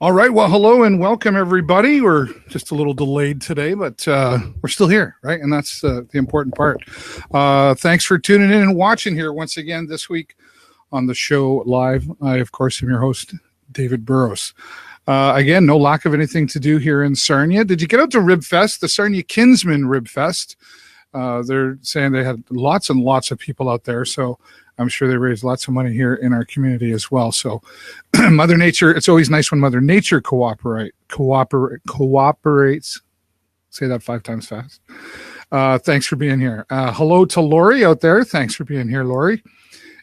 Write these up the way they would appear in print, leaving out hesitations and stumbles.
All right. Well, hello and welcome, everybody. We're just a little delayed today, but we're still here, right? And that's the important part. Thanks for tuning in and watching here once again this week on the show live. I, of course, am your host, David Burrows. Again, no lack of anything to do here in Sarnia. Did you get out to Rib Fest, the Sarnia Kinsman Rib Fest? They're saying they had lots and lots of people out there, so I'm sure they raised lots of money here in our community as well. So Mother Nature, it's always nice when Mother Nature cooperates. Say that 5 times fast. Thanks for being here. Hello to Lori out there. Thanks for being here, Lori.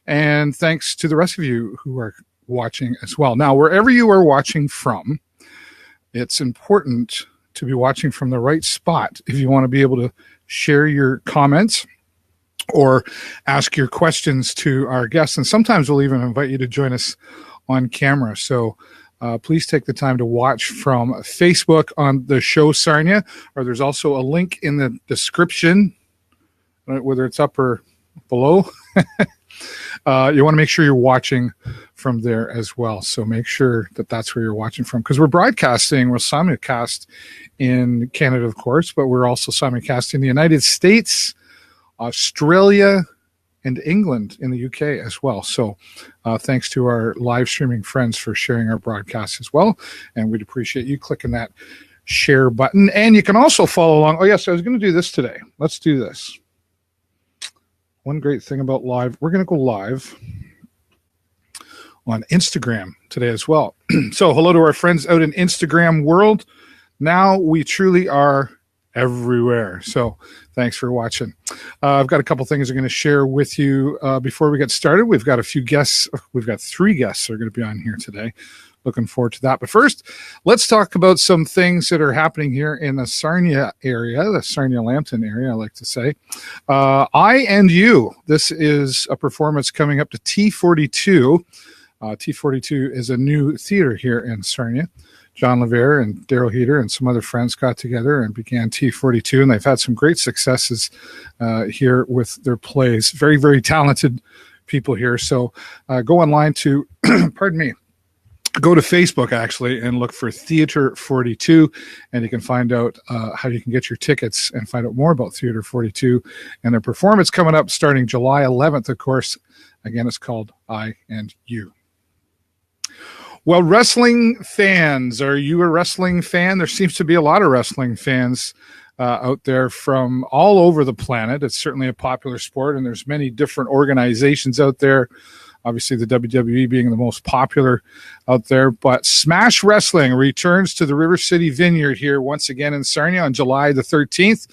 And thanks to the rest of you who are watching as well. Now, wherever you are watching from, it's important to be watching from the right spot if you want to be able to share your comments or ask your questions to our guests. And sometimes we'll even invite you to join us on camera. So please take the time to watch from Facebook on the show Sarnia, or there's also a link in the description, whether it's up or below. You want to make sure you're watching from there as well. So make sure that that's where you're watching from, because we're broadcasting, we're simulcast in Canada, of course, but we're also simulcast in the United States, Australia, and England in the UK as well. So thanks to our live streaming friends for sharing our broadcast as well. And we'd appreciate you clicking that share button. And you can also follow along. Oh, yes, I was going to do this today. Let's do this. One great thing about live, we're going to go live on Instagram today as well. So hello to our friends out in Instagram world. Now we truly are everywhere. So thanks for watching. I've got a couple things I'm going to share with you before we get started. We've got a few guests. We've got 3 guests that are going to be on here today. Looking forward to that. But first, let's talk about some things that are happening here in the Sarnia area, the Sarnia-Lambton area, I like to say. I and You. This is a performance coming up to T42. T42 is a new theater here in Sarnia. John LeVere and Daryl Heater and some other friends got together and began T42, and they've had some great successes here with their plays. Very, very talented people here. So go online to, pardon me, go to Facebook, actually, and look for Theater 42, and you can find out how you can get your tickets and find out more about Theater 42 and their performance coming up starting July 11th, of course. Again, it's called I and You. Well, wrestling fans, are you a wrestling fan? There seems to be a lot of wrestling fans out there from all over the planet. It's certainly a popular sport, and there's many different organizations out there. Obviously, the WWE being the most popular out there. But Smash Wrestling returns to the River City Vineyard here once again in Sarnia on July the 13th.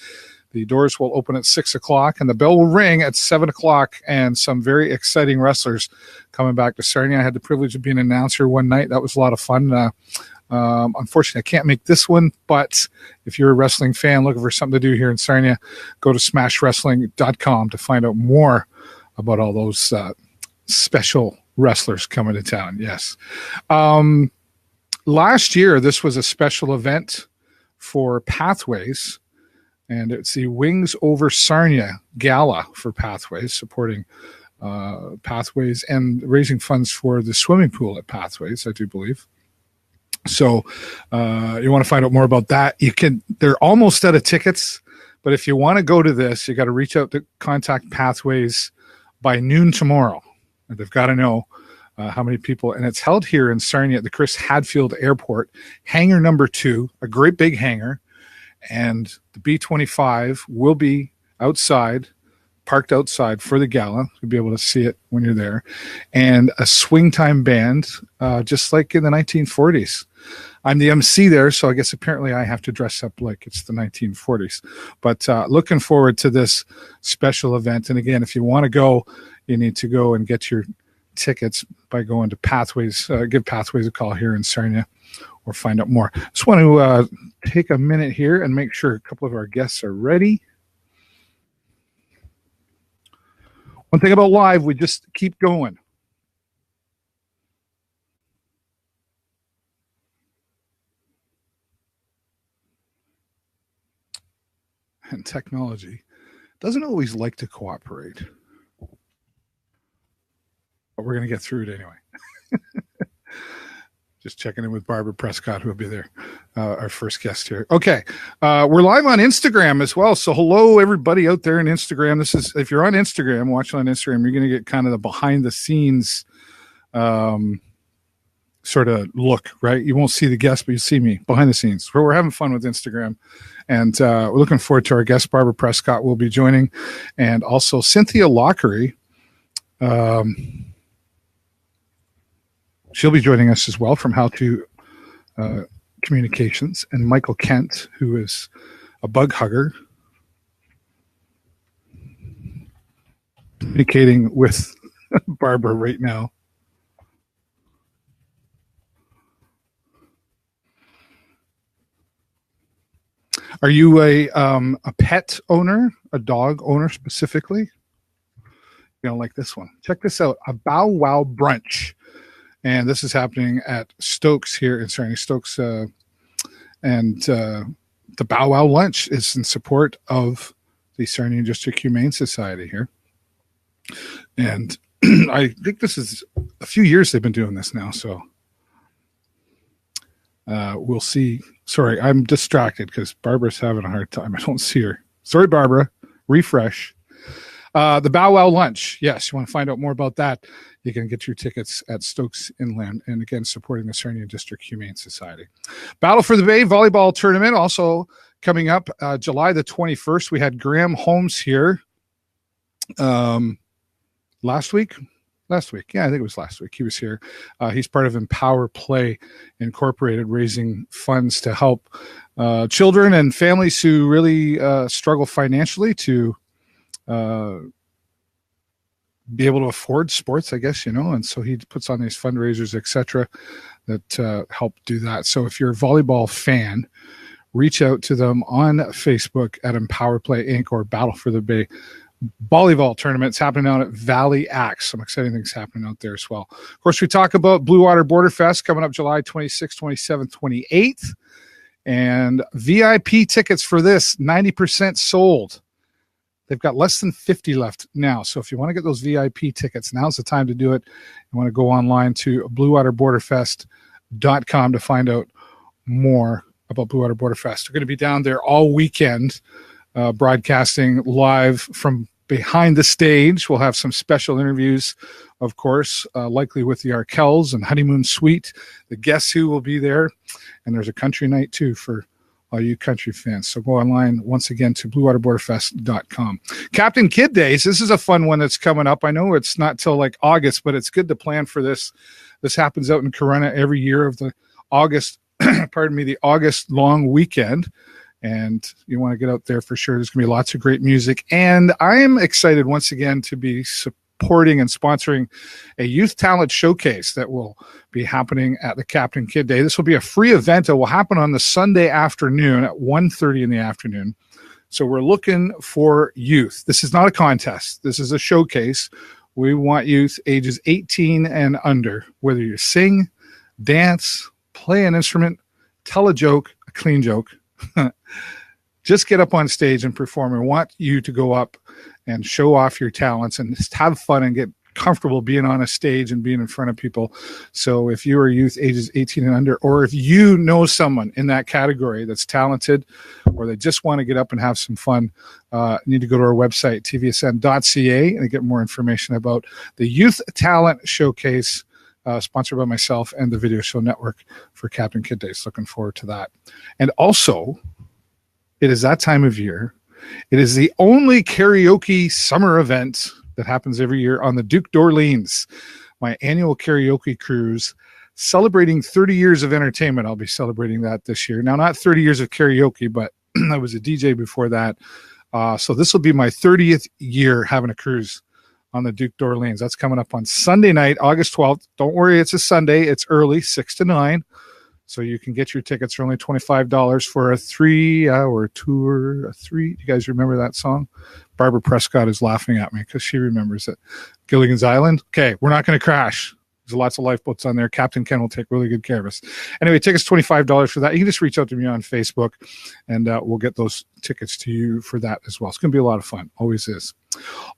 The doors will open at 6 o'clock, and the bell will ring at 7 o'clock, and some very exciting wrestlers coming back to Sarnia. I had the privilege of being an announcer one night. That was a lot of fun. Unfortunately, I can't make this one, but if you're a wrestling fan looking for something to do here in Sarnia, go to smashwrestling.com to find out more about all those special wrestlers coming to town. Yes. Last year, this was a special event for Pathways, and it's the Wings Over Sarnia Gala for Pathways, supporting Pathways and raising funds for the swimming pool at Pathways, I do believe. So you want to find out more about that. They're almost out of tickets, but if you want to go to this, you got to reach out to contact Pathways by noon tomorrow. And they've got to know how many people. And it's held here in Sarnia at the Chris Hadfield Airport, hangar number 2, a great big hangar. And the B-25 will be outside, parked outside for the gala. You'll be able to see it when you're there. And a swing time band, just like in the 1940s. I'm the MC there, so I guess apparently I have to dress up like it's the 1940s. But looking forward to this special event. And again, if you want to go, you need to go and get your tickets by going to Pathways. Give Pathways a call here in Sarnia or find out more. Just want to take a minute here and make sure a couple of our guests are ready. One thing about live, we just keep going. And technology doesn't always like to cooperate. But we're going to get through it anyway. Just checking in with Barbara Prescott, who will be there, our first guest here. Okay, we're live on Instagram as well. So hello, everybody out there in Instagram. This is, if you're on Instagram, watching on Instagram, you're going to get kind of the behind the scenes sort of look, right? You won't see the guest, but you see me behind the scenes. We're having fun with Instagram, and we're looking forward to our guest. Barbara Prescott will be joining, and also Cynthia Lockrey. She'll be joining us as well from How to Communications, and Michael Kent, who is a bug hugger, communicating with Barbara right now. Are you a pet owner, a dog owner specifically? You know, like this one. Check this out, a Bow Wow brunch. And this is happening at Stokes here in Sarnia, Stokes. And the Bow Wow lunch is in support of the Sarnia District Humane Society here. And I think this is a few years they've been doing this now. So we'll see. Sorry, I'm distracted because Barbara's having a hard time. I don't see her. Sorry, Barbara. Refresh. The Bow Wow lunch. Yes, you want to find out more about that, you can get your tickets at Stokes Inland, and again, supporting the Sarnia District Humane Society. Battle for the Bay volleyball tournament also coming up July the 21st. We had Graham Holmes here last week. Yeah, I think it was last week. He was here. He's part of Empower Play Incorporated, raising funds to help children and families who really struggle financially to be able to afford sports, I guess, you know, and so he puts on these fundraisers, etc., that help do that. So if you're a volleyball fan, reach out to them on Facebook at Empower Play Inc. or Battle for the Bay volleyball tournament. It's happening out at Valley Axe. Some exciting things happening out there as well. Of course, we talk about Blue Water Border Fest coming up July 26th, 27th, 28th, and VIP tickets for this 90% sold. They've got less than 50 left now. So if you want to get those VIP tickets, now's the time to do it. You want to go online to bluewaterborderfest.com to find out more about Blue Water Border Fest. We're going to be down there all weekend, broadcasting live from behind the stage. We'll have some special interviews, of course, likely with the Arkells and Honeymoon Suite. The Guess Who will be there. And there's a country night, too, for all you country fans. So go online once again to bluewaterborderfest.com. Captain Kid Days. This is a fun one that's coming up. I know it's not till like August, but it's good to plan for this. This happens out in Corunna every year of the August, the August long weekend. And you want to get out there for sure. There's going to be lots of great music. And I am excited once again to be supporting and sponsoring a youth talent showcase that will be happening at the Captain Kid Day. This will be a free event that will happen on the Sunday afternoon at 1:30 in the afternoon. So we're looking for youth. This is not a contest. This is a showcase. We want youth ages 18 and under, whether you sing, dance, play an instrument, tell a joke, a clean joke. Just get up on stage and perform. I want you to go up and show off your talents and just have fun and get comfortable being on a stage and being in front of people. So if you are youth ages 18 and under, or if you know someone in that category that's talented, or they just want to get up and have some fun, you need to go to our website, tvsn.ca, and get more information about the Youth Talent Showcase, sponsored by myself and the Video Show Network for Captain Kid Days. Looking forward to that. And also, it is that time of year. It is the only karaoke summer event that happens every year on the Duke d'Orleans, my annual karaoke cruise, celebrating 30 years of entertainment. I'll be celebrating that this year. Now, not 30 years of karaoke, but I was a DJ before that. So this will be my 30th year having a cruise on the Duke d'Orleans. That's coming up on Sunday night, August 12th. Don't worry, it's a Sunday. It's early, 6 to 9. So you can get your tickets for only $25 for a 3-hour tour. You guys remember that song? Barbara Prescott is laughing at me because she remembers it. Gilligan's Island. Okay, we're not going to crash. There's lots of lifeboats on there. Captain Ken will take really good care of us. Anyway, tickets $25 for that. You can just reach out to me on Facebook, and we'll get those tickets to you for that as well. It's going to be a lot of fun. Always is.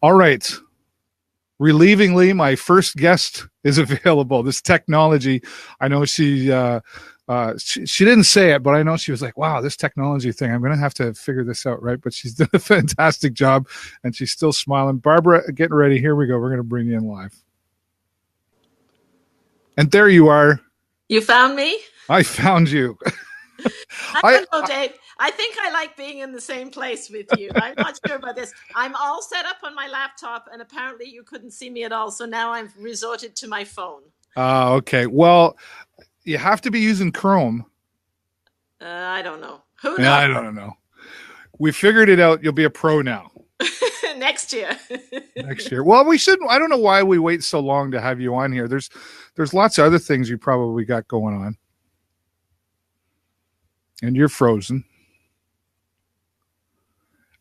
All right. relievingly, my first guest is available. This technology, I know she didn't say it, but I know she was like, wow, this technology thing, I'm going to have to figure this out, right? But she's done a fantastic job, and she's still smiling. Barbara, getting ready. Here we go. We're going to bring you in live. And there you are. You found me? I found you. I don't know, Dave. I think I like being in the same place with you. I'm not sure about this. I'm all set up on my laptop, and apparently you couldn't see me at all. So now I've resorted to my phone. Okay. Well, you have to be using Chrome. I don't know. Who knows? Yeah, I don't know. We figured it out. You'll be a pro now. Next year. Next year. Well, we shouldn't. I don't know why we wait so long to have you on here. There's lots of other things you probably got going on. And you're frozen.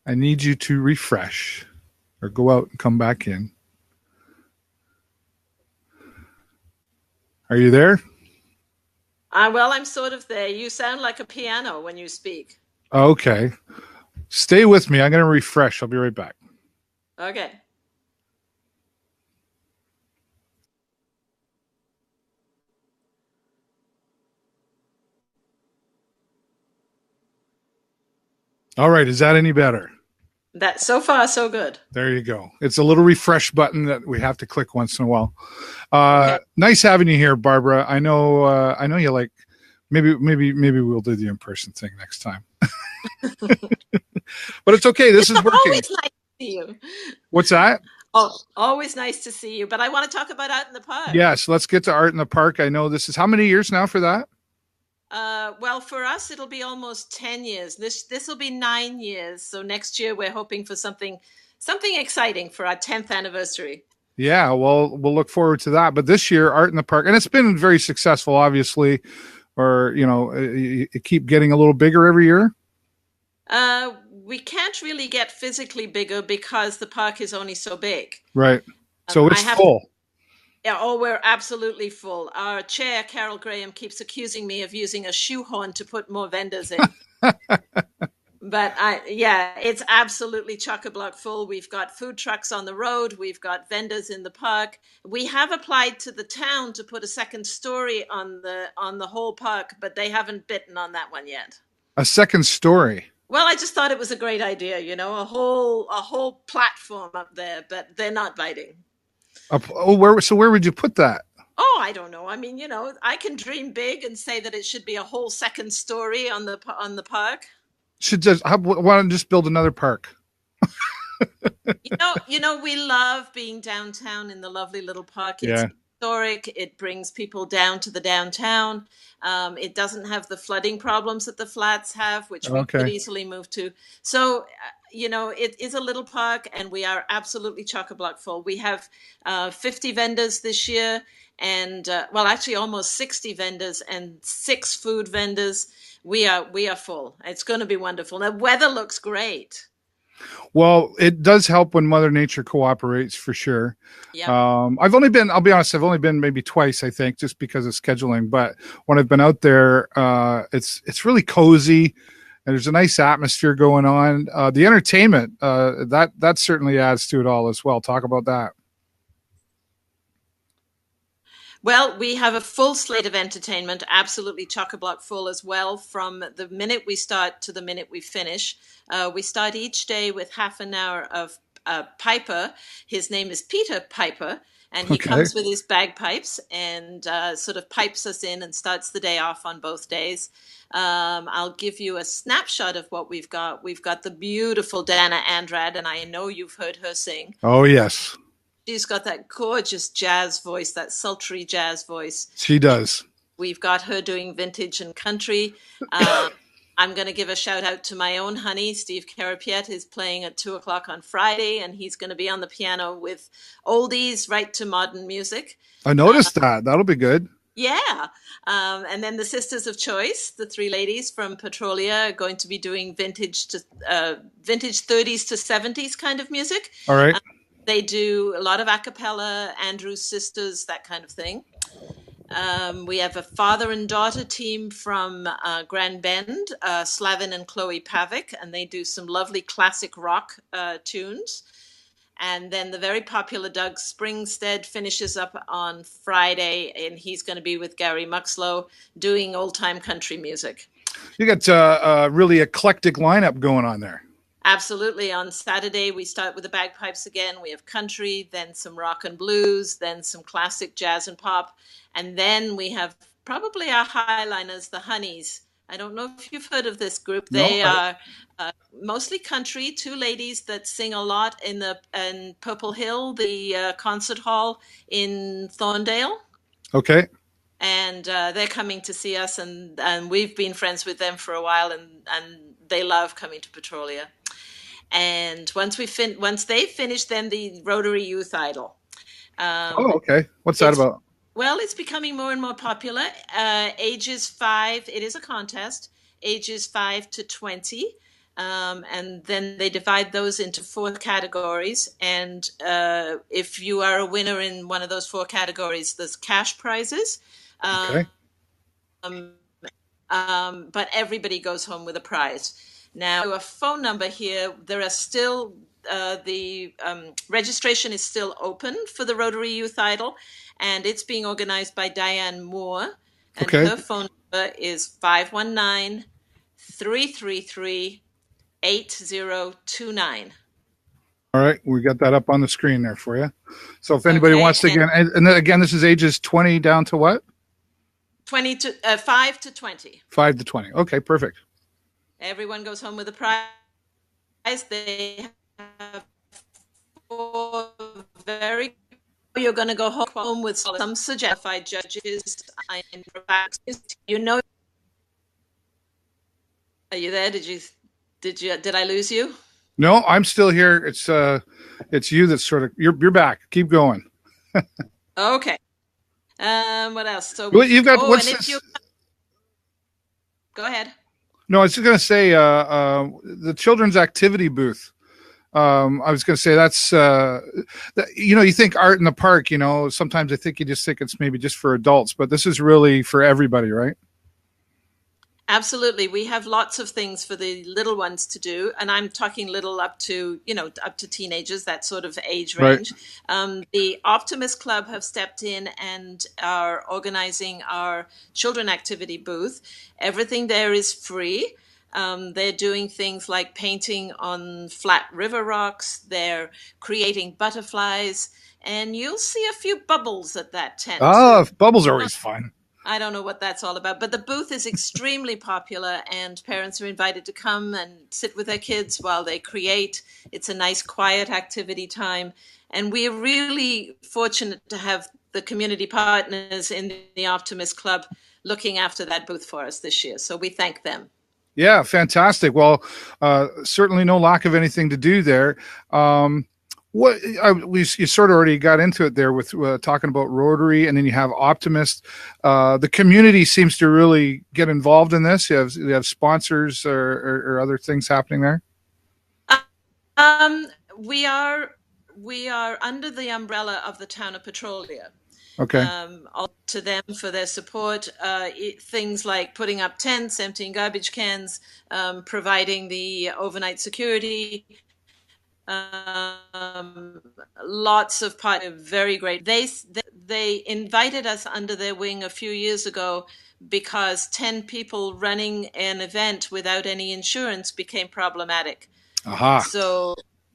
I need you to refresh or go out and come back in. Are you there? Well, I'm sort of there. You sound like a piano when you speak. Okay. Stay with me. I'm going to refresh. I'll be right back. Okay. All right. Is that any better? That so far so good. There you go. It's a little refresh button that we have to click once in a while. Okay. Nice having you here, Barbara. I know you like. Maybe we'll do the in-person thing next time. But it's okay. This is working. Always nice to see you. What's that? Oh, always nice to see you. But I want to talk about Art in the Park. Yes, let's get to Art in the Park. I know this is how many years now for that? Well, for us, it'll be almost 10 years. This will be 9 years. So next year, we're hoping for something exciting for our 10th anniversary. Yeah, well, we'll look forward to that. But this year, Art in the Park, and it's been very successful, obviously. Or you keep getting a little bigger every year. We can't really get physically bigger because the park is only so big. Right. So it's full. Yeah, oh, we're absolutely full. Our chair, Carol Graham, keeps accusing me of using a shoehorn to put more vendors in. But it's absolutely chock-a-block full. We've got food trucks on the road. We've got vendors in the park. We have applied to the town to put a second story on the whole park, but they haven't bitten on that one yet. A second story. Well, I just thought it was a great idea, a whole platform up there, but they're not biting. Where would you put that? Oh, I don't know. I mean, I can dream big and say that it should be a whole second story on the park. Why don't you just build another park? We love being downtown in the lovely little park. It's Yeah. historic. It brings people down to the downtown. It doesn't have the flooding problems that the flats have, which we could easily move to. So, it is a little park, and we are absolutely chock-a-block full. We have 50 vendors this year, and actually almost 60 vendors and 6 food vendors. We are full. It's going to be wonderful. The weather looks great. Well, it does help when Mother Nature cooperates for sure. Yeah. I'll be honest, I've only been maybe twice, I think, just because of scheduling. But when I've been out there, it's really cozy, and there's a nice atmosphere going on. The entertainment, that certainly adds to it all as well. Talk about that. Well, we have a full slate of entertainment, absolutely chock-a-block full as well, from the minute we start to the minute we finish. We start each day with half an hour of Piper. His name is Peter Piper, and he comes with his bagpipes and sort of pipes us in and starts the day off on both days. I'll give you a snapshot of what we've got. We've got the beautiful Dana Andrade, and I know you've heard her sing. Oh, yes. She's got that gorgeous jazz voice, that sultry jazz voice. She does. We've got her doing vintage and country. I'm going to give a shout out to my own honey. Steve Carapiet is playing at 2:00 on Friday, and he's going to be on the piano with oldies right to modern music. I noticed that. That'll be good. Yeah. And then the Sisters of Choice, the 3 ladies from Petrolia, are going to be doing vintage 30s to 70s kind of music. All right. They do a lot of a cappella, Andrew's Sisters, that kind of thing. We have a father and daughter team from Grand Bend, Slavin and Chloe Pavic, and they do some lovely classic rock tunes. And then the very popular Doug Springstead finishes up on Friday, and he's going to be with Gary Muxlow doing old-time country music. You got a really eclectic lineup going on there. Absolutely. On Saturday, we start with the bagpipes again. We have country, then some rock and blues, then some classic jazz and pop. And then we have probably our highliners, the Honeys. I don't know if you've heard of this group. They are mostly country, two ladies that sing a lot in Purple Hill, the concert hall in Thorndale. Okay. And they're coming to see us, and we've been friends with them for a while, and they love coming to Petrolia. And once they finish, then the Rotary Youth Idol. Okay. What's that about? Well, it's becoming more and more popular. Ages 5, it is a contest, ages 5 to 20. And then they divide those into 4 categories. And if you are a winner in one of those 4 categories, there's cash prizes. Okay. But everybody goes home with a prize. Now, a phone number here, there are still, the registration is still open for the Rotary Youth Idol, and it's being organized by Diane Moore. And her phone number is 519-333-8029. All right, we got that up on the screen there for you. So if anybody wants to, and then again, this is ages 20 down to what? 5 to 20. 5 to 20. Okay, perfect. Everyone goes home with a prize. They have 4 very. You're going to go home with some suggested judges. You know. Are you there? Did I lose you? No, I'm still here. It's you that's sort of you're back. Keep going. Okay. What else? So you've got. Go ahead. No, I was just going to say the children's activity booth. I was going to say that's you think art in the park. Sometimes I think you just think it's maybe just for adults, but this is really for everybody, right? Absolutely. We have lots of things for the little ones to do. And I'm talking little up to teenagers, that sort of age range. Right. The Optimist Club have stepped in and are organizing our children activity booth. Everything there is free. They're doing things like painting on flat river rocks. They're creating butterflies. And you'll see a few bubbles at that tent. Oh, bubbles are always fun. I don't know what that's all about, but the booth is extremely popular, and parents are invited to come and sit with their kids while they create. It's a nice, quiet activity time, and we are really fortunate to have the community partners in the Optimist Club looking after that booth for us this year, so we thank them. Yeah, fantastic. Well, certainly no lack of anything to do there. You sort of already got into it there with talking about Rotary, and then you have Optimist. The community seems to really get involved in this. You have sponsors or other things happening there. We are under the umbrella of the town of Petrolia. Okay. All to them for their support. Things like putting up tents, emptying garbage cans, providing the overnight security. Lots of very great. They invited us under their wing a few years ago because 10 people running an event without any insurance became problematic. Aha.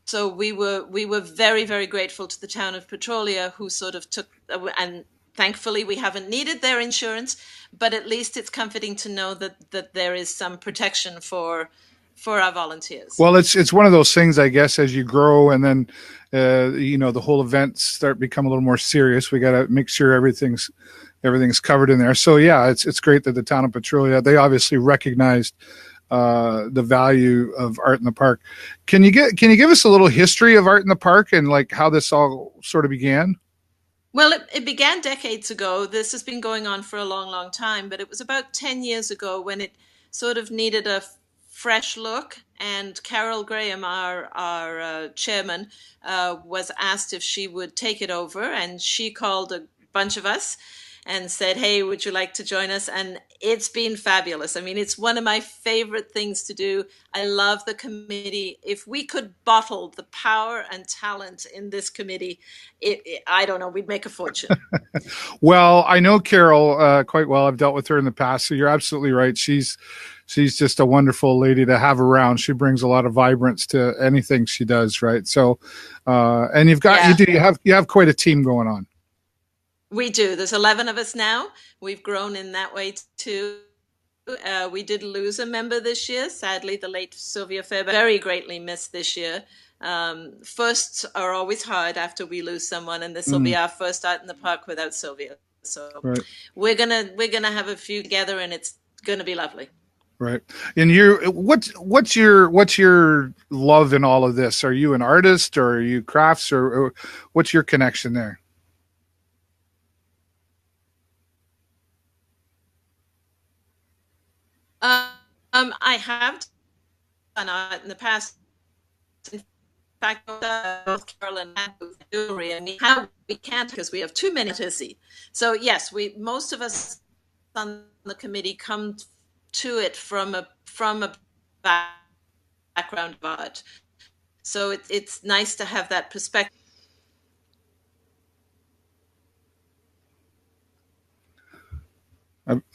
So we were very, very grateful to the town of Petrolia, who sort of took, and thankfully we haven't needed their insurance, but at least it's comforting to know that there is some protection for our volunteers. Well, it's one of those things, I guess, as you grow and then, the whole event become a little more serious. We got to make sure everything's covered in there. So yeah, it's great that the town of Petrolia, they obviously recognized the value of art in the park. Can you give us a little history of art in the park and like how this all sort of began? Well, it began decades ago. This has been going on for a long, long time, but it was about 10 years ago when it sort of needed a fresh look, and Carol Graham, our chairman, was asked if she would take it over, and she called a bunch of us and said, hey, would you like to join us? And it's been fabulous. I mean, it's one of my favorite things to do. I love the committee. If we could bottle the power and talent in this committee, I don't know, we'd make a fortune. Well, I know Carol quite well. I've dealt with her in the past, so you're absolutely right. She's just a wonderful lady to have around. She brings a lot of vibrance to anything she does, right? So, and you have quite a team going on. We do. There's 11 of us now. We've grown in that way too. We did lose a member this year. Sadly, the late Sylvia Fairbairn, very greatly missed this year. Firsts are always hard after we lose someone, and this will be our first Out in the Park without Sylvia. So right. we're gonna have a few together, and it's gonna be lovely. Right. And what's your love in all of this? Are you an artist, or are you crafts, or what's your connection there? I have done art in the past. In fact, both Carol and Matt do jewelry, and how we can't because we have too many to see. So yes, most of us on the committee come to it from a background of art. So it's nice to have that perspective.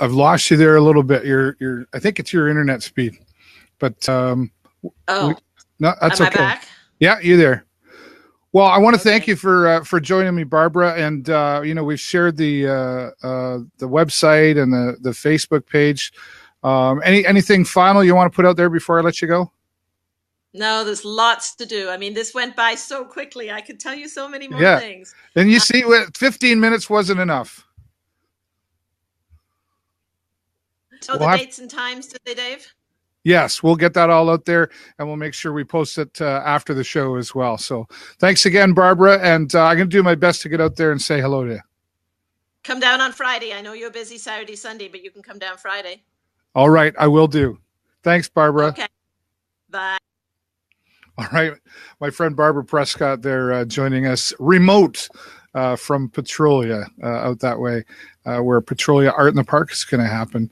I've lost you there a little bit. I think it's your internet speed, but no, that's am okay. I back? Yeah, you there. Well, I want to thank you for joining me, Barbara. And we've shared the website and the Facebook page. Anything final you want to put out there before I let you go? No, there's lots to do. I mean, this went by so quickly. I could tell you so many more things. And you see, 15 minutes wasn't enough. So the dates and times today, Dave? Yes, we'll get that all out there, and we'll make sure we post it after the show as well. So thanks again, Barbara, and I'm going to do my best to get out there and say hello to you. Come down on Friday. I know you're busy Saturday, Sunday, but you can come down Friday. All right, I will do. Thanks, Barbara. Okay, bye. All right, my friend Barbara Prescott there joining us remote from Petrolia out that way, where Petrolia Art in the Park is going to happen.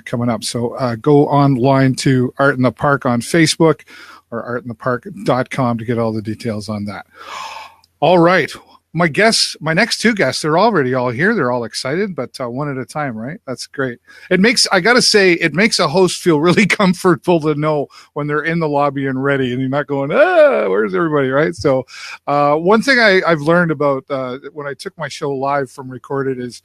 Coming up. So go online to Art in the Park on Facebook or artinthepark.com to get all the details on that. All right. My next two guests, they're already all here. They're all excited, but one at a time, right? That's great. I got to say, it makes a host feel really comfortable to know when they're in the lobby and ready and you're not going, where's everybody, right? So one thing I've learned about when I took my show live from recorded is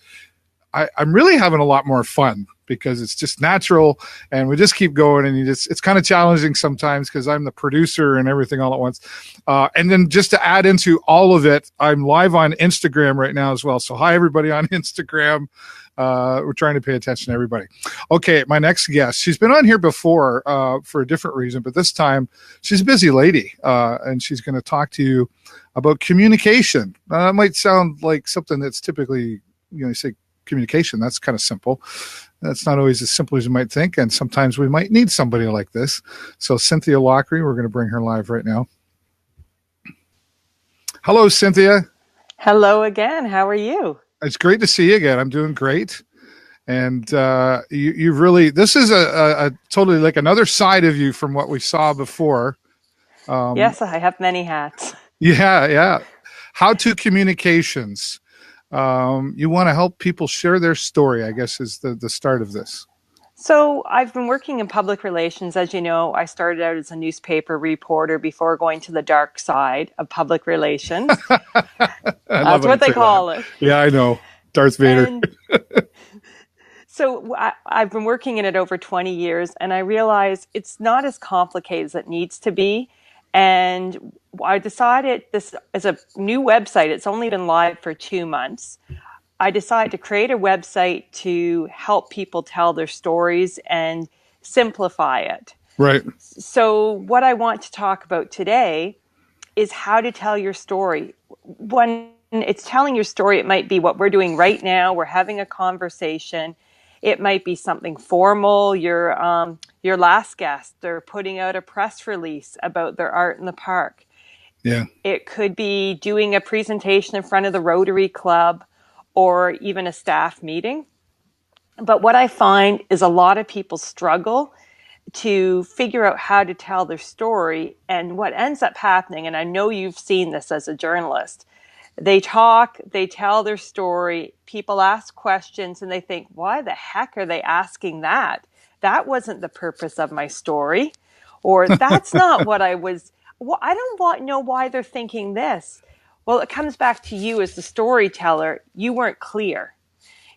I'm really having a lot more fun because it's just natural and we just keep going, and it's kind of challenging sometimes because I'm the producer and everything all at once. And then just to add into all of it, I'm live on Instagram right now as well. So hi, everybody on Instagram. We're trying to pay attention to everybody. Okay, my next guest, she's been on here before for a different reason, but this time she's a busy lady, and she's going to talk to you about communication. It might sound like something that's typically, you say communication, that's kind of simple. That's not always as simple as you might think, and sometimes we might need somebody like this. So Cynthia Lockrey, we're going to bring her live right now. Hello, Cynthia. Hello again. How are you? It's great to see you again. I'm doing great. And you've really, this is a totally like another side of you from what we saw before. Yes, I have many hats. Yeah. How to communications. You want to help people share their story, I guess, is the start of this. So I've been working in public relations. As you know, I started out as a newspaper reporter before going to the dark side of public relations. That's what they call it. Yeah, I know. Darth Vader. So I've been working in it over 20 years, and I realize it's not as complicated as it needs to be. And I decided, this is a new website. It's only been live for 2 months. I decided to create a website to help people tell their stories and simplify it. Right. So what I want to talk about today is how to tell your story. When it's telling your story, it might be what we're doing right now. We're having a conversation. It might be something formal. Your last guest, they're putting out a press release about their art in the park. Yeah. It could be doing a presentation in front of the Rotary Club, or even a staff meeting. But what I find is a lot of people struggle to figure out how to tell their story. And what ends up happening, and I know you've seen this as a journalist, they talk, they tell their story, people ask questions, and they think, why the heck are they asking that? That wasn't the purpose of my story. Or that's not what I was, well, I don't know why they're thinking this. Well, it comes back to you as the storyteller. You weren't clear.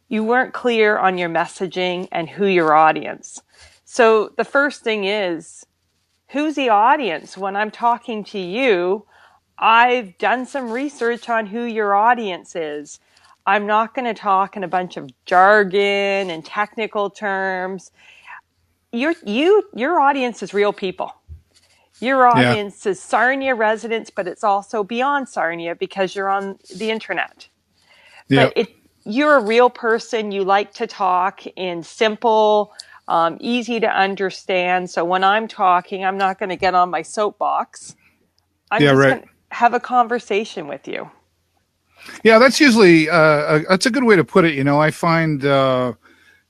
You weren't clear on your messaging and who your audience. So the first thing is, who's the audience? When I'm talking to you, I've done some research on who your audience is. I'm not going to talk in a bunch of jargon and technical terms. Your audience is real people. Your audience is Sarnia residents, but it's also beyond Sarnia because you're on the internet. Yeah. But you're a real person. You like to talk in simple, easy to understand. So when I'm talking, I'm not going to get on my soapbox. I'm just going to have a conversation with you. Yeah, that's usually that's a good way to put it. I find,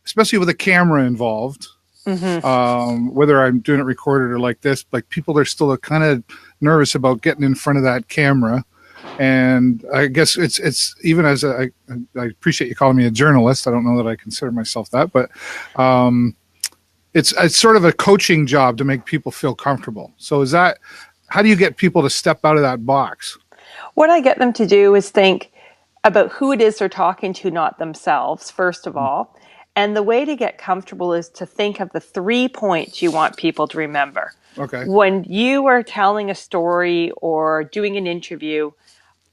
especially with a camera involved, whether I'm doing it recorded or like this, like people are still kind of nervous about getting in front of that camera. And I guess it's even as I appreciate you calling me a journalist. I don't know that I consider myself that, but it's sort of a coaching job to make people feel comfortable. So how do you get people to step out of that box? What I get them to do is think about who it is they're talking to, not themselves, first of all. And the way to get comfortable is to think of the 3 points you want people to remember. Okay. When you are telling a story or doing an interview,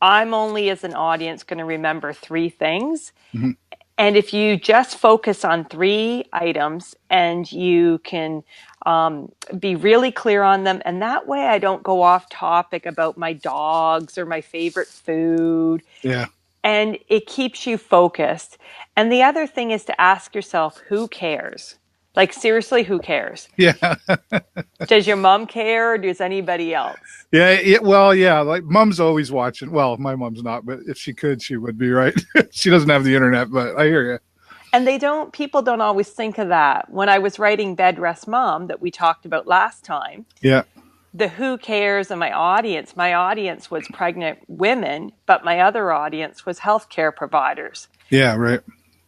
I'm only as an audience going to remember 3 things. Mm-hmm. And if you just focus on 3 items and you can be really clear on them, and that way I don't go off topic about my dogs or my favorite food. Yeah. And it keeps you focused. And the other thing is to ask yourself, who cares? Like, seriously, who cares? Yeah. Does your mom care or does anybody else? Yeah. Well, yeah. Like mom's always watching. Well, my mom's not, but if she could, she would be, right? She doesn't have the internet, but I hear you. And people don't always think of that. When I was writing Bed Rest Mom that we talked about last time. Yeah. The who cares and my audience was pregnant women, but my other audience was healthcare providers. Yeah, right.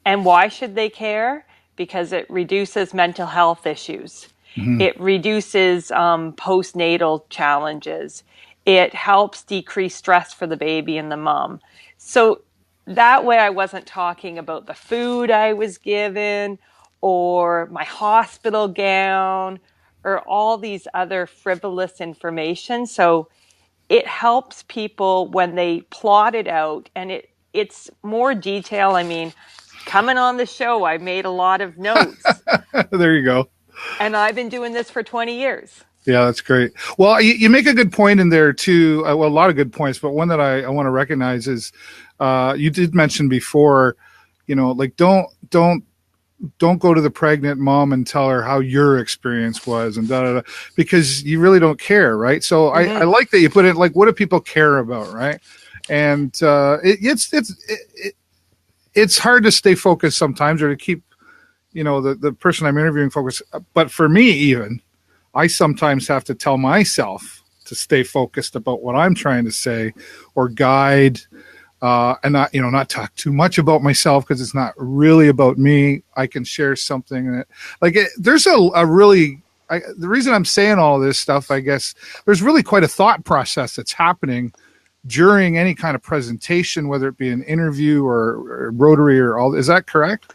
And why should they care? Because it reduces mental health issues. Mm-hmm. It reduces postnatal challenges. It helps decrease stress for the baby and the mom. So that way I wasn't talking about the food I was given or my hospital gown or all these other frivolous information. So it helps people when they plot it out, and it's more detail. I mean, coming on the show, I've made a lot of notes. There you go. And I've been doing this for 20 years. Yeah, that's great. Well, you make a good point in there too. Well, a lot of good points, but one that I want to recognize is you did mention before, like don't go to the pregnant mom and tell her how your experience was and because you really don't care, right? So mm-hmm. I like that you put it like, what do people care about, right? And it's hard to stay focused sometimes, or to keep, the person I'm interviewing focused. But for me, even, I sometimes have to tell myself to stay focused about what I'm trying to say or guide. And not talk too much about myself because it's not really about me. I can share something there's the reason I'm saying all this stuff, I guess there's really quite a thought process that's happening during any kind of presentation, whether it be an interview or Rotary or all. Is that correct?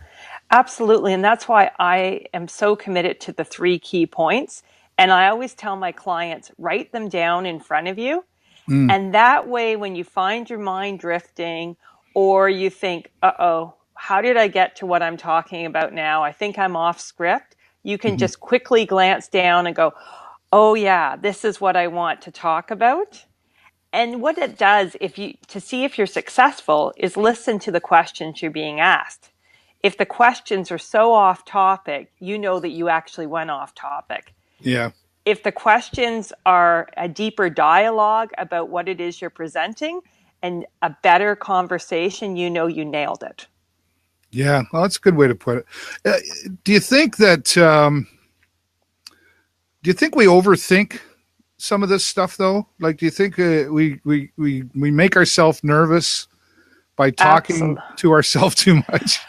Absolutely. And that's why I am so committed to the 3 key points. And I always tell my clients, write them down in front of you. And that way, when you find your mind drifting or you think, how did I get to what I'm talking about now? I think I'm off script. You can just quickly glance down and go, oh, yeah, this is what I want to talk about. And what it does, to see if you're successful, is listen to the questions you're being asked. If the questions are so off topic, you know that you actually went off topic. Yeah. If the questions are a deeper dialogue about what it is you're presenting, and a better conversation, you know you nailed it. Yeah, well, that's a good way to put it. Do you think that? Do you think we overthink some of this stuff, though? Like, do you think we make ourselves nervous by talking to ourselves too much?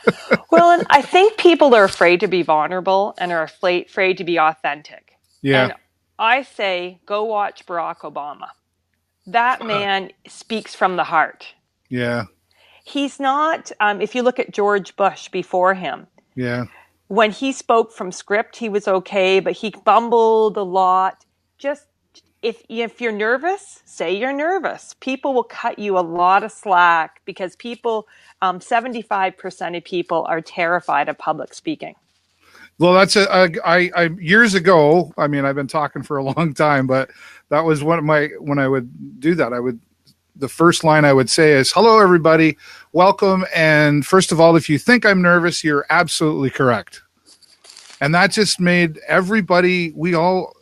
Well, and I think people are afraid to be vulnerable and are afraid to be authentic. Yeah. And I say, go watch Barack Obama. That man speaks from the heart. Yeah. He's not, if you look at George Bush before him, yeah, when he spoke from script, he was okay, but he bumbled a lot. Just if you're nervous, say you're nervous. People will cut you a lot of slack because 75% of people are terrified of public speaking. Well, that's I years ago. I mean, I've been talking for a long time, but that was when I would do that, the first line I would say is, "Hello, everybody, welcome." And first of all, if you think I'm nervous, you're absolutely correct. And that just made everybody. We all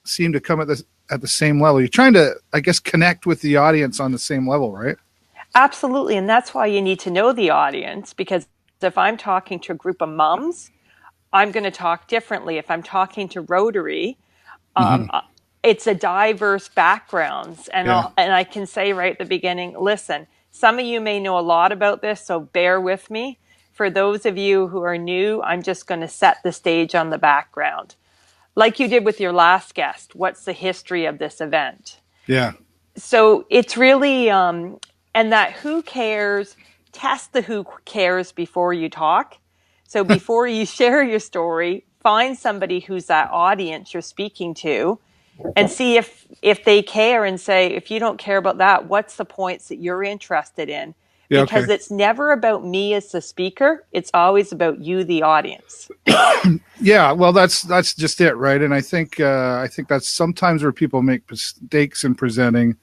seem to come at the same level. You're trying to, I guess, connect with the audience on the same level, right? Absolutely, and that's why you need to know the audience, because if I'm talking to a group of moms, I'm going to talk differently. If I'm talking to Rotary, it's a diverse backgrounds. And I can say right at the beginning, listen, some of you may know a lot about this, so bear with me. For those of you who are new, I'm just going to set the stage on the background. Like you did with your last guest, what's the history of this event? Yeah. So it's really, and that who cares, test the who cares before you talk. So before you share your story, find somebody who's that audience you're speaking to and see if they care, and say, if you don't care about that, what's the points that you're interested in? Because it's never about me as the speaker. It's always about you, the audience. Yeah, well, that's just it, right? And I think that's sometimes where people make mistakes in presenting.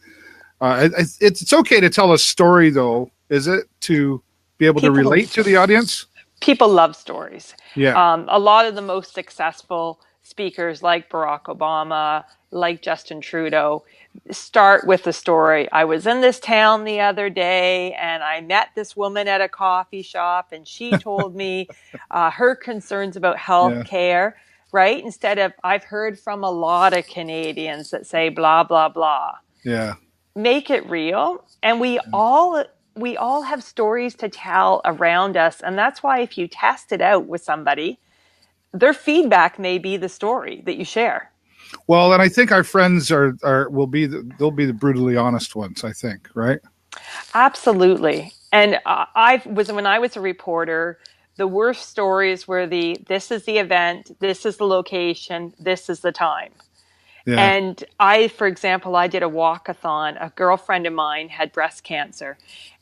It's okay to tell a story, though, is it, to be able to relate to the audience? People love stories. Yeah. A lot of the most successful speakers, like Barack Obama, like Justin Trudeau, start with the story. I was in this town the other day and I met this woman at a coffee shop and she told me her concerns about health care, right? Instead of, I've heard from a lot of Canadians that say blah, blah, blah. Yeah. Make it real. And we all have stories to tell around us. And that's why if you test it out with somebody, their feedback may be the story that you share. Well, and I think our friends they'll be the brutally honest ones, I think, right? Absolutely. And when I was a reporter, the worst stories were this is the event, this is the location, this is the time. Yeah. And for example, I did a walkathon. A girlfriend of mine had breast cancer.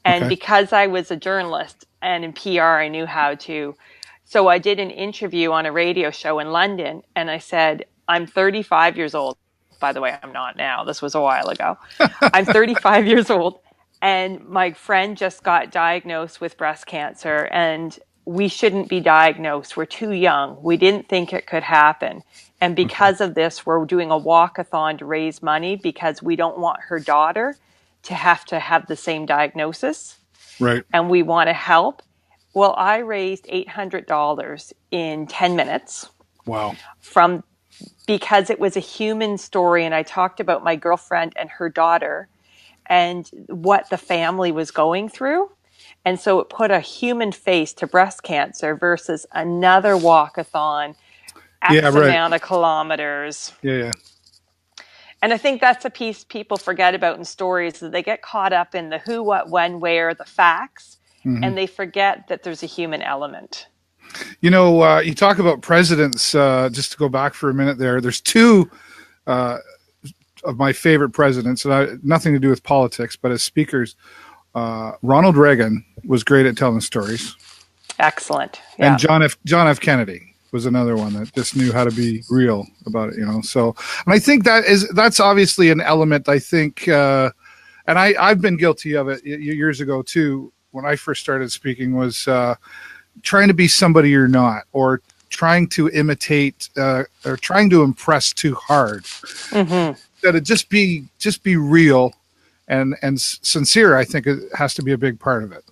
And because I was a journalist and in PR, I knew how to. So I did an interview on a radio show in London. And I said, I'm 35 years old. By the way, I'm not now. This was a while ago. I'm 35 years old. And my friend just got diagnosed with breast cancer. And we shouldn't be diagnosed. We're too young. We didn't think it could happen. And because of this, we're doing a walkathon to raise money because we don't want her daughter to have the same diagnosis. Right. And we want to help. Well, I raised $800 in 10 minutes. Wow. Because it was a human story. And I talked about my girlfriend and her daughter and what the family was going through. And so it put a human face to breast cancer versus another walkathon, amount of kilometers. Yeah. And I think that's a piece people forget about in stories, that they get caught up in the who, what, when, where, the facts, and they forget that there's a human element. You know, you talk about presidents, just to go back for a minute there. There's two of my favorite presidents, and nothing to do with politics, but as speakers. Ronald Reagan was great at telling stories. Excellent. Yeah. And John F. Kennedy was another one that just knew how to be real about it, you know. So, and I think that's obviously an element, I think, and I've been guilty of it years ago too. When I first started speaking, was trying to be somebody you're not, or trying to imitate, or trying to impress too hard. That it just be real. and sincere. I think it has to be a big part of it.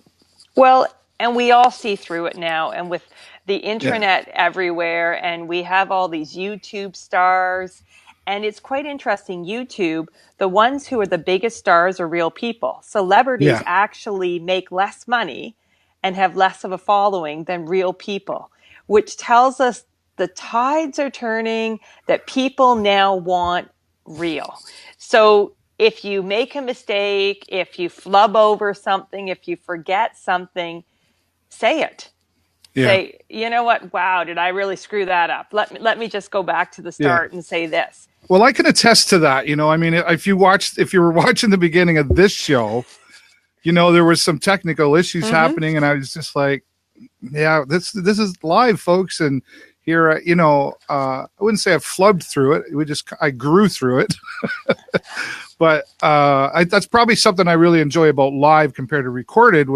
Well, and we all see through it now, and with the Yeah. internet everywhere, and we have all these YouTube stars, and it's quite interesting. YouTube, the ones who are the biggest stars are real people. Celebrities Yeah. actually make less money and have less of a following than real people, which tells us the tides are turning, that people now want real. So if you make a mistake, if you flub over something, if you forget something, say it. Yeah. Say, you know what? Wow, did I really screw that up? Let me just go back to the start and say this. Well, I can attest to that. I mean, if you were watching the beginning of this show, there was some technical issues happening, and I was just like, yeah, this is live, folks. And here, I wouldn't say I flubbed through it. I grew through it. But that's probably something I really enjoy about live compared to recorded.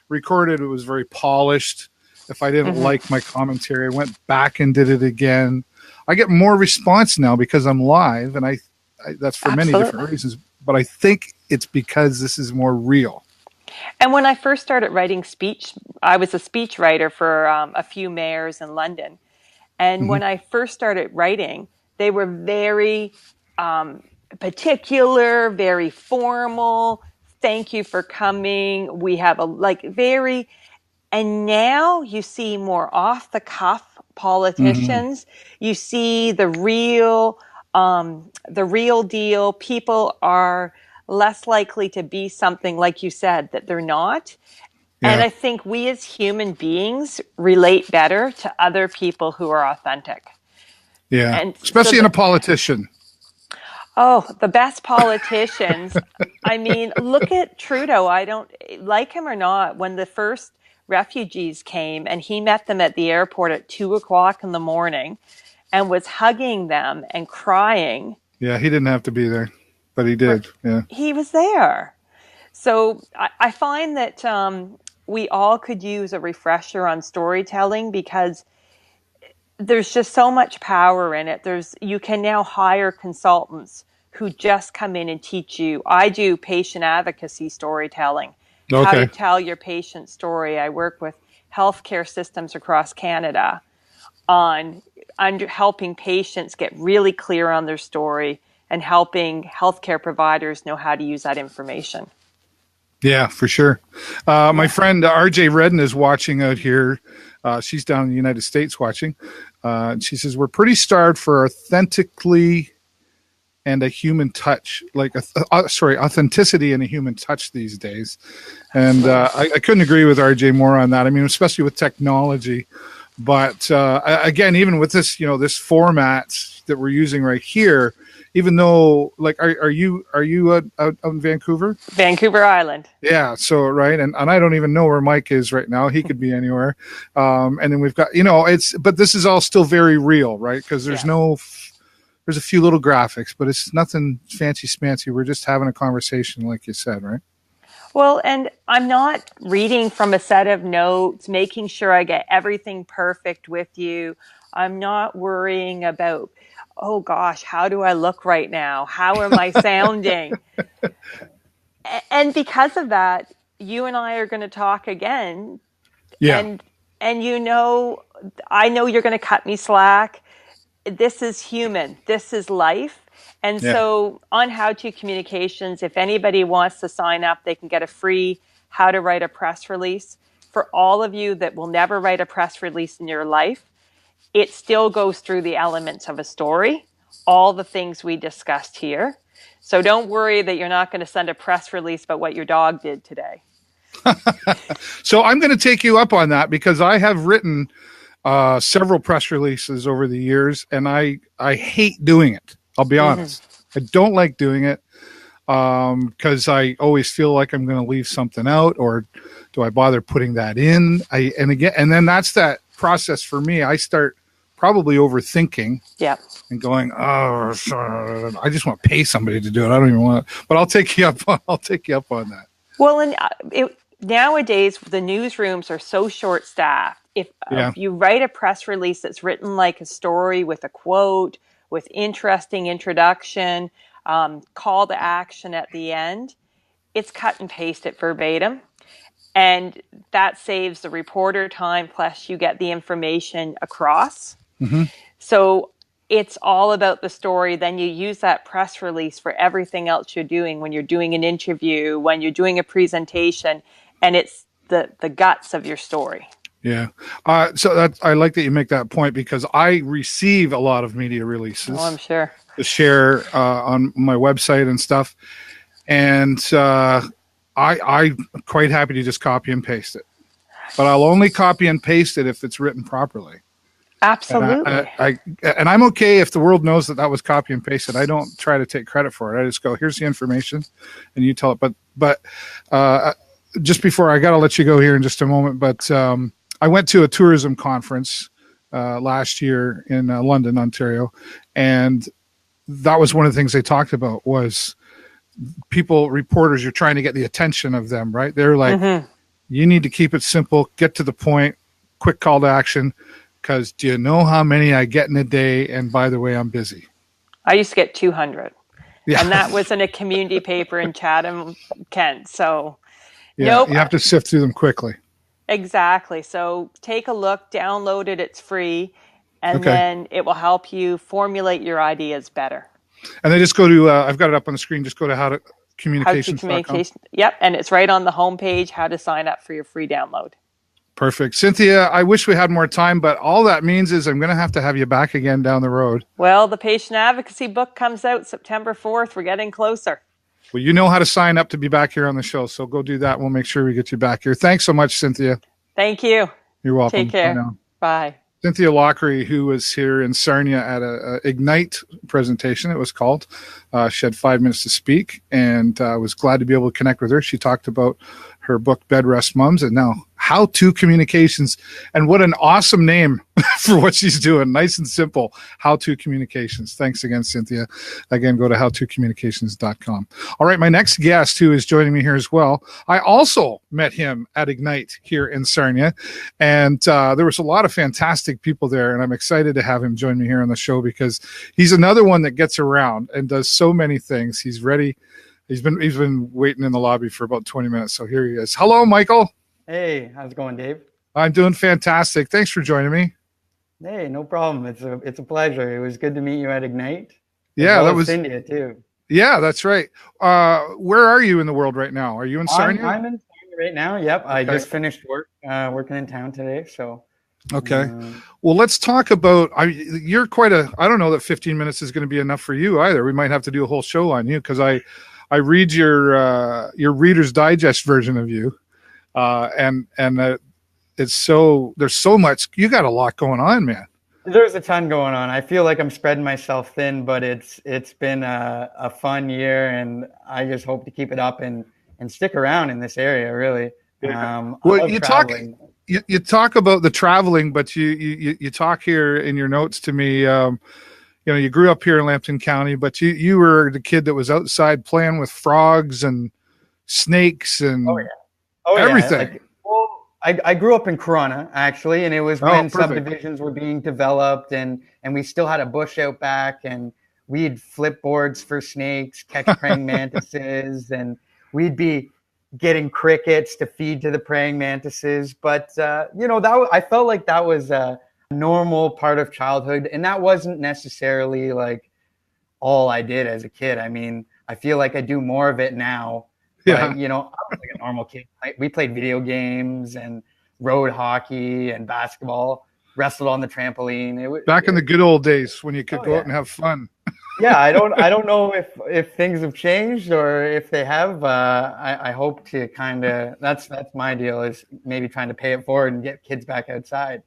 Recorded, it was very polished. If I didn't like my commentary, I went back and did it again. I get more response now because I'm live, and I that's for many different reasons. But I think it's because this is more real. And when I first started writing speech, I was a speech writer for a few mayors in London. And when I first started writing, they were very particular, very formal. Thank you for coming. We have and now you see more off the cuff politicians. You see the real deal. People are less likely to be something, like you said, that they're not. Yeah. And I think we as human beings relate better to other people who are authentic. Yeah, and especially in a politician. Oh, the best politicians. I mean, look at Trudeau. I don't like him or not. When the first refugees came and he met them at the airport at 2:00 in the morning and was hugging them and crying. Yeah, he didn't have to be there, but he did. Yeah, he was there. So I find that we all could use a refresher on storytelling because there's just so much power in it. You can now hire consultants who just come in and teach you. I do patient advocacy storytelling. Okay. How to tell your patient's story. I work with healthcare systems across Canada on helping patients get really clear on their story and helping healthcare providers know how to use that information. Yeah, for sure. My friend RJ Redden is watching out here. She's down in the United States watching. She says, we're pretty starved for authentically and a human touch, authenticity and a human touch these days. And I couldn't agree with RJ more on that. I mean, especially with technology. But again, even with this, this format that we're using right here, even though, are you out in Vancouver? Vancouver Island. Yeah. So, right. And I don't even know where Mike is right now. He could be anywhere. And then we've got, but this is all still very real, right? Because there's there's a few little graphics, but it's nothing fancy smancy. We're just having a conversation, like you said, right? Well, and I'm not reading from a set of notes, making sure I get everything perfect with you. I'm not worrying about, oh gosh, how do I look right now? How am I sounding? And because of that, you and I are going to talk again. Yeah. And I know you're going to cut me slack. This is human. This is life. And so on How to Communications, if anybody wants to sign up, they can get a free How to Write a Press Release. For all of you that will never write a press release in your life, it still goes through the elements of a story, all the things we discussed here. So don't worry that you're not going to send a press release about what your dog did today. So I'm going to take you up on that because I have written several press releases over the years, and I hate doing it. I'll be honest. I don't like doing it because I always feel like I'm going to leave something out, or do I bother putting that in? And then that's that process for me. I start probably overthinking and going, oh, I just want to pay somebody to do it. I don't even want to, but I'll take you up on that. Well, and nowadays the newsrooms are so short-staffed. If you write a press release that's written like a story with a quote, with interesting introduction, call to action at the end, it's cut and paste it verbatim. And that saves the reporter time, plus you get the information across. Mm-hmm. So it's all about the story. Then you use that press release for everything else you're doing when you're doing an interview, when you're doing a presentation, and it's the guts of your story. Yeah. So I like that you make that point, because I receive a lot of media releases Oh, I'm sure. to share on my website and stuff. And I'm quite happy to just copy and paste it. But I'll only copy and paste it if it's written properly. Absolutely. And I'm okay if the world knows that was copy and pasted. I don't try to take credit for it. I just go, here's the information, and you tell it. But just before, I got to let you go here in just a moment. But I went to a tourism conference last year in London, Ontario, and that was one of the things they talked about was reporters, you're trying to get the attention of them, right? They're like, you need to keep it simple, get to the point, quick call to action. Because do you know how many I get in a day? And by the way, I'm busy. I used to get 200. Yeah. And that was in a community paper in Chatham, Kent. So, yeah, nope. You have to sift through them quickly. Exactly. So take a look, download it. It's free. And then it will help you formulate your ideas better. And they just go to, I've got it up on the screen. Just go to howtocommunications.com. Yep. And it's right on the homepage, how to sign up for your free download. Perfect. Cynthia, I wish we had more time, but all that means is I'm going to have you back again down the road. Well, the patient advocacy book comes out September 4th. We're getting closer. Well, you know how to sign up to be back here on the show, so go do that. We'll make sure we get you back here. Thanks so much, Cynthia. Thank you. You're welcome. Take care. Bye. Cynthia Lockrey, who was here in Sarnia at a Ignite presentation, it was called. She had 5 minutes to speak, and I was glad to be able to connect with her. She talked about her book, Bed Rest Mums, and now How to Communications. And what an awesome name for what she's doing. Nice and simple. How to Communications. Thanks again, Cynthia. Again, go to howtocommunications.com. All right, my next guest, who is joining me here as well, I also met him at Ignite here in Sarnia. And there was a lot of fantastic people there, and I'm excited to have him join me here on the show because he's another one that gets around and does so many things. He's ready. He's been waiting in the lobby for about 20 minutes, so here he is. Hello, Michael. Hey, how's it going, Dave? I'm doing fantastic. Thanks for joining me. Hey, no problem. It's a pleasure. It was good to meet you at Ignite. Yeah, that was Cynthia too. Yeah, that's right. Where are you in the world right now? Are you in Sarnia? I'm in Sarnia right now. Yep, I just finished working in town today. So. Okay. Well, let's talk about. You're quite a. I don't know that 15 minutes is going to be enough for you either. We might have to do a whole show on you because I read your Reader's Digest version of you, and it's so there's so much. You got a lot going on, man. There's a ton going on. I feel like I'm spreading myself thin, but it's been a fun year, and I just hope to keep it up and stick around in this area. Really. Well, you talk about the traveling, but you talk here in your notes to me. You grew up here in Lambton County, but you were the kid that was outside playing with frogs and snakes and everything. I grew up in Corona, actually, and it was when subdivisions were being developed, and we still had a bush out back, and we'd flip boards for snakes, catch praying mantises, and we'd be getting crickets to feed to the praying mantises. But, I felt like that was a normal part of childhood, and that wasn't necessarily like all I did as a kid. I mean, I feel like I do more of it now. Yeah. But, I was like a normal kid. We played video games and road hockey and basketball, wrestled on the trampoline. Back in the good old days when you could go out and have fun. Yeah, I don't know if things have changed or if they have. I hope to kind of that's my deal is maybe trying to pay it forward and get kids back outside.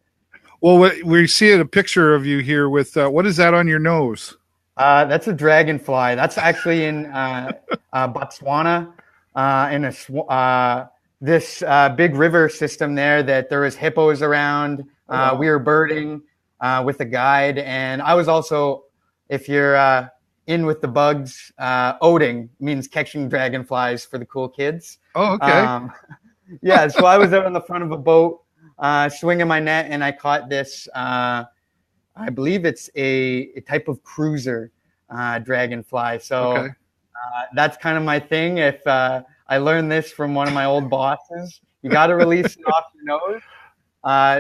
Well, we see a picture of you here with what is that on your nose? That's a dragonfly. That's actually in Botswana, in this big river system there that there was hippos around. We were birding with a guide, and I was also, if you're in with the bugs, oding means catching dragonflies for the cool kids. Oh, okay. So I was out on the front of a boat swinging my net, and I caught this, I believe it's a type of cruiser dragonfly. So that's kind of my thing. If I learned this from one of my old bosses. You got to release it off your nose.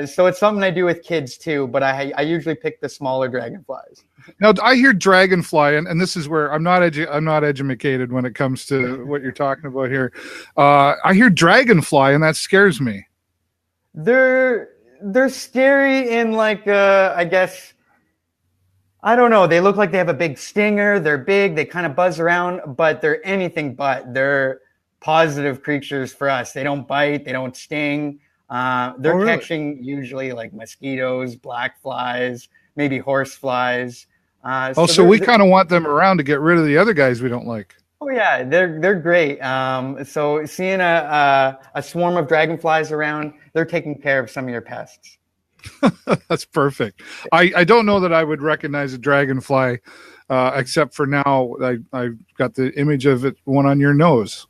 So it's something I do with kids too, but I usually pick the smaller dragonflies. Now I hear dragonfly, and this is where I'm not educated when it comes to what you're talking about here. I hear dragonfly, and that scares me. They're scary in like I guess. I don't know. They look like they have a big stinger. They're big. They kind of buzz around, but they're anything but. They're positive creatures for us. They don't bite. They don't sting. They're catching usually like mosquitoes, black flies, maybe horse flies. So we kind of want them around to get rid of the other guys we don't like. Oh yeah, they're great. So seeing a swarm of dragonflies around, they're taking care of some of your pests. That's perfect. I don't know that I would recognize a dragonfly, except for now I've got the image of it, one on your nose.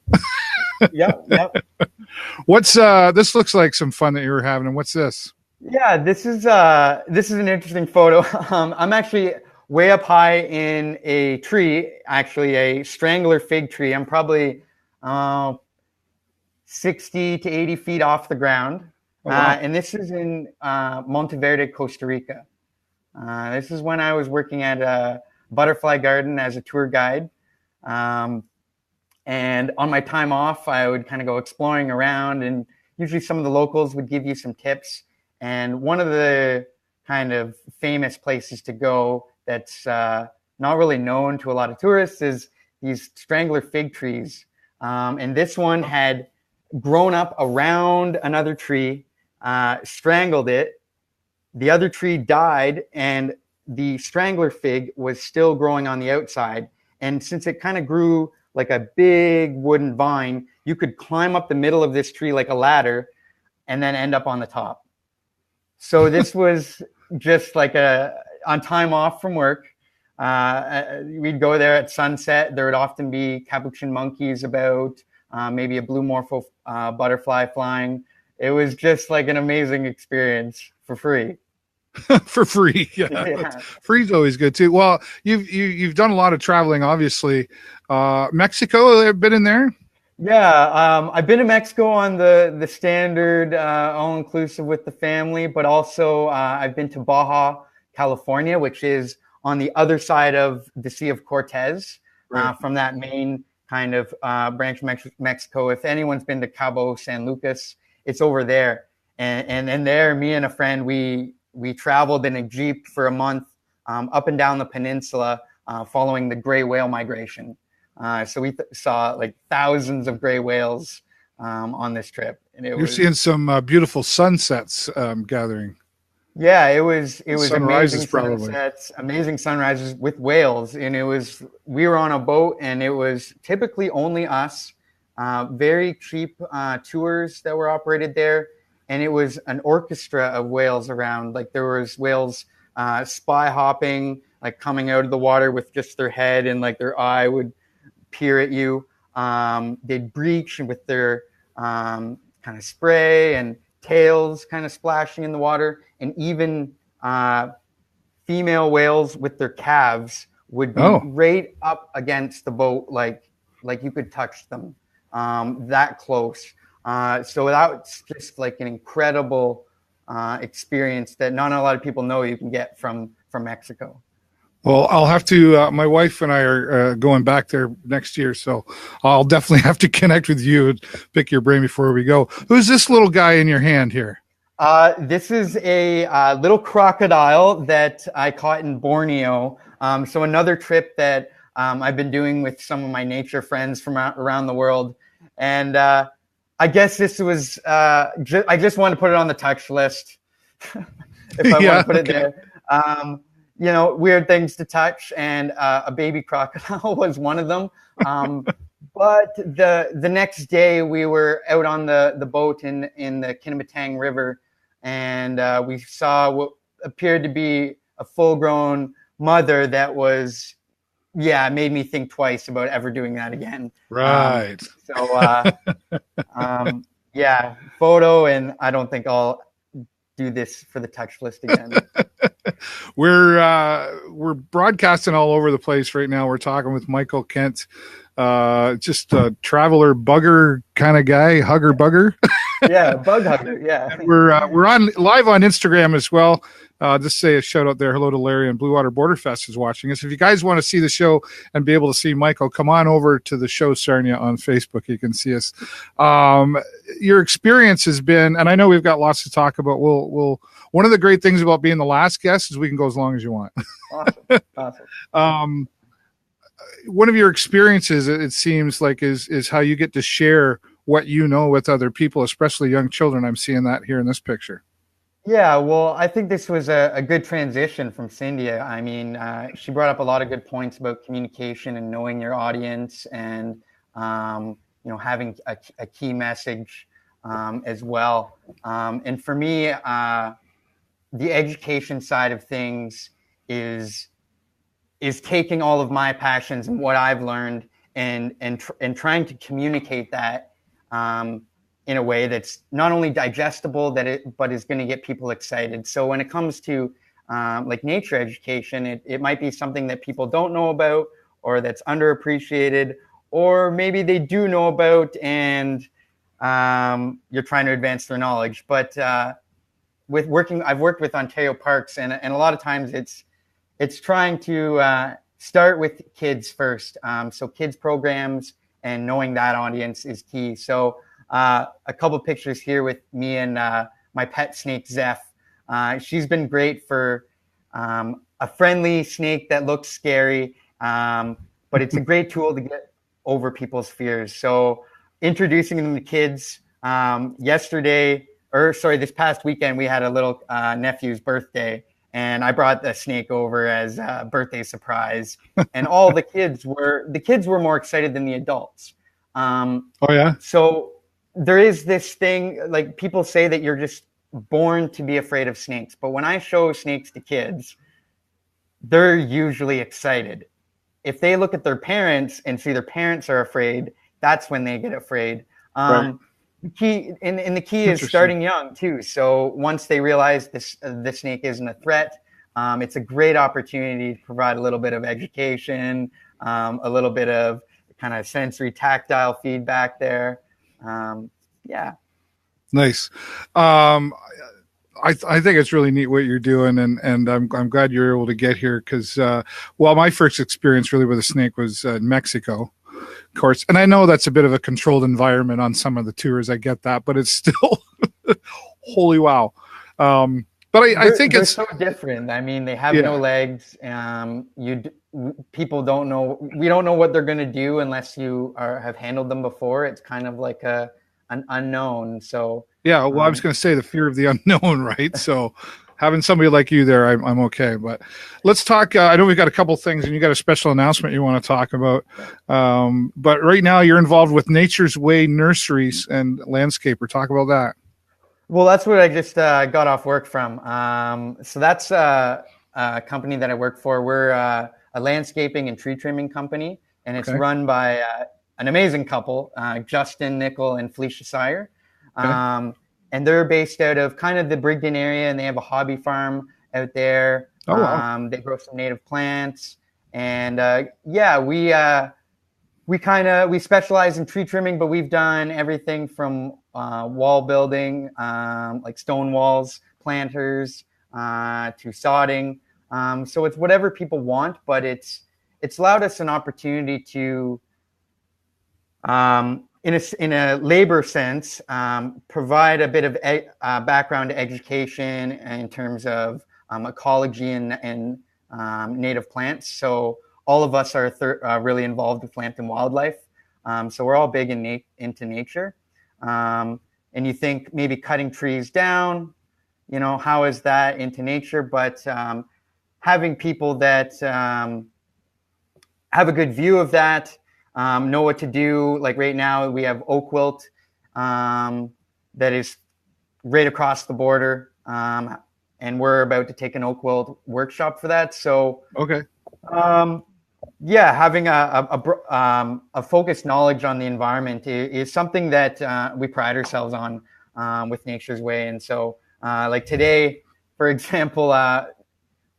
Yep. What's this looks like some fun that you were having, and what's this? Yeah, this is an interesting photo. I'm actually way up high in a tree, actually a strangler fig tree. I'm probably 60 to 80 feet off the ground. Oh, wow. And this is in Monteverde, Costa Rica. This is when I was working at a butterfly garden as a tour guide. And on my time off, I would kind of go exploring around, and usually some of the locals would give you some tips. And one of the kind of famous places to go that's not really known to a lot of tourists is these strangler fig trees. And this one had grown up around another tree, strangled it. The other tree died, and the strangler fig was still growing on the outside. And since it kind of grew like a big wooden vine, you could climb up the middle of this tree like a ladder and then end up on the top. So this was just like on time off from work. We'd go there at sunset. There would often be capuchin monkeys about, maybe a blue morpho butterfly flying. It was just like an amazing experience for free. For free, yeah. Free's always good too. Well, you've done a lot of traveling, obviously. Mexico, have been in there? Yeah, I've been to Mexico on the standard all-inclusive with the family, but also I've been to Baja, California, which is on the other side of the Sea of Cortez, right. From that main kind of branch of Mexico. If anyone's been to Cabo San Lucas, it's over there. And there, me and a friend, we traveled in a Jeep for a month up and down the peninsula following the gray whale migration. So we saw like thousands of gray whales on this trip. And you're seeing some beautiful sunsets gathering. Yeah, it was sunrises, amazing sunsets, amazing sunrises with whales. And we were on a boat, and it was typically only us, very cheap tours that were operated there. And it was an orchestra of whales around. Like there was whales spy hopping, like coming out of the water with just their head, and like their eye would peer at you. They'd breach with their kind of spray and tails kind of splashing in the water. And even female whales with their calves would be right up against the boat, like you could touch them that close. So that's just like an incredible experience that not a lot of people know you can get from Mexico. Well, I'll have to, my wife and I are going back there next year, so I'll definitely have to connect with you and pick your brain before we go. Who's this little guy in your hand here? This is a little crocodile that I caught in Borneo. So another trip that I've been doing with some of my nature friends from around the world. And I guess this was, I just wanted to put it on the touch list, if I want to put it there. Weird things to touch, and a baby crocodile was one of them. But the next day we were out on the boat in the Kinabatang River, and we saw what appeared to be a full-grown mother that was, made me think twice about ever doing that again. Right. Photo, and I don't think I'll do this for the touch list again. We're broadcasting all over the place right now. We're talking with Michael Kent, just a traveler bugger kind of guy, hugger bugger. Yeah, bug hugger. Yeah. And we're on live on Instagram as well. Just say a shout out there. Hello to Larry, and Blue Water Border Fest is watching us. If you guys want to see the show and be able to see Michael, come on over to the show Sarnia on Facebook. You can see us. Your experience has been, and I know we've got lots to talk about. We'll one of the great things about being the last guest is we can go as long as you want. Awesome. One of your experiences, it seems like, is how you get to share what you know with other people, especially young children. I'm seeing that here in this picture. Yeah, well, I think this was a good transition from Cynthia. I mean, she brought up a lot of good points about communication and knowing your audience, and having a key message as well. And for me, the education side of things is taking all of my passions and what I've learned and trying to communicate that in a way that's not only digestible, but is going to get people excited. So when it comes to like nature education, it might be something that people don't know about, or that's underappreciated, or maybe they do know about and you're trying to advance their knowledge. But I've worked with Ontario Parks, and a lot of times it's trying to start with kids first. So kids programs and knowing that audience is key. So a couple of pictures here with me and my pet snake, Zeph. She's been great for a friendly snake that looks scary, but it's a great tool to get over people's fears. So introducing them to kids. This past weekend, we had a little nephew's birthday, and I brought the snake over as a birthday surprise. And all the kids were more excited than the adults. Oh yeah. So there is this thing, like, people say that you're just born to be afraid of snakes, but when I show snakes to kids, they're usually excited. If they look at their parents and see their parents are afraid, that's when they get afraid. Right. The key is starting young too. So once they realize this snake isn't a threat, it's a great opportunity to provide a little bit of education, a little bit of kind of sensory tactile feedback there. Yeah. Nice. I think it's really neat what you're doing, and I'm glad you're able to get here because, my first experience really with a snake was in Mexico, of course. And I know that's a bit of a controlled environment on some of the tours. I get that, but it's still holy wow. But I think it's so different. I mean, they have no legs. People don't know. We don't know what they're going to do unless you have handled them before. It's kind of like an unknown. So yeah. Well, I was going to say the fear of the unknown, right? So having somebody like you there, I'm okay. But let's talk. I know we've got a couple things, and you got a special announcement you want to talk about. But right now, you're involved with Nature's Way Nurseries and Landscaper. Talk about that. Well, that's what I just got off work from. So that's a company that I work for. We're a landscaping and tree trimming company, and it's run by an amazing couple, Justin Nickel and Felicia Sire. Okay. And they're based out of kind of the Brigden area, and they have a hobby farm out there. Oh, wow. They grow some native plants, and we specialize in tree trimming, but we've done everything from wall building, like stone walls, planters, to sodding. So it's whatever people want, but it's allowed us an opportunity to, in a labor sense, provide a bit of background to education in terms of ecology and native plants. So all of us are really involved with Lambton wildlife. So we're all big into nature. And you think maybe cutting trees down, how is that into nature? But having people that have a good view of that, know what to do. Like right now we have oak wilt that is right across the border. And we're about to take an oak wilt workshop for that. So, okay. Having a focused knowledge on the environment is something that we pride ourselves on with Nature's Way. And so, like today, for example,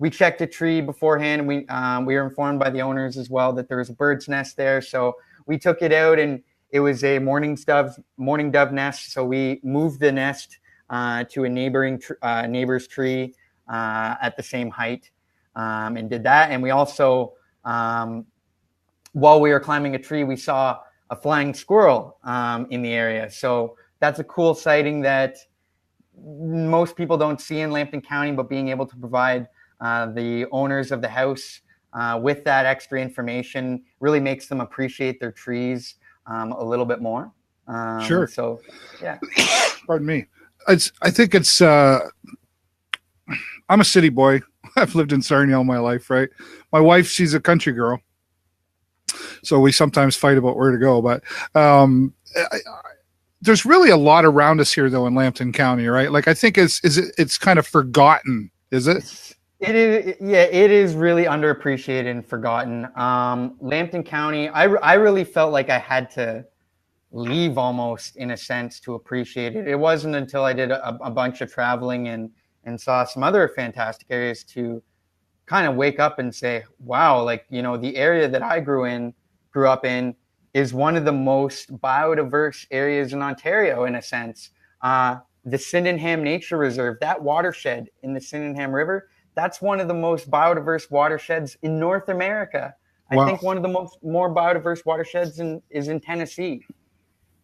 we checked a tree beforehand, and we were informed by the owners as well that there was a bird's nest there. So we took it out, and it was a mourning dove nest. So we moved the nest to a neighbor's tree at the same height, and did that. And we also, while we were climbing a tree, we saw a flying squirrel in the area. So that's a cool sighting that most people don't see in Lambton County, but being able to provide the owners of the house with that extra information really makes them appreciate their trees a little bit more. Sure. So, yeah. Pardon me. I think it's, I'm a city boy. I've lived in Sarnia all my life, right? My wife, she's a country girl. So we sometimes fight about where to go, but there's really a lot around us here, though, in Lambton County, right? Like, I think it's kind of forgotten, is it? It is, yeah. It is really underappreciated and forgotten. Lambton County, I really felt like I had to leave almost, in a sense, to appreciate it. It wasn't until I did a bunch of traveling and saw some other fantastic areas to kind of wake up and say, wow, like, you know, the area that I grew up in is one of the most biodiverse areas in Ontario, in a sense. The Sydenham Nature Reserve, that watershed in the Sydenham River, that's one of the most biodiverse watersheds in North America. Wow. I think one of the more biodiverse watersheds is in Tennessee.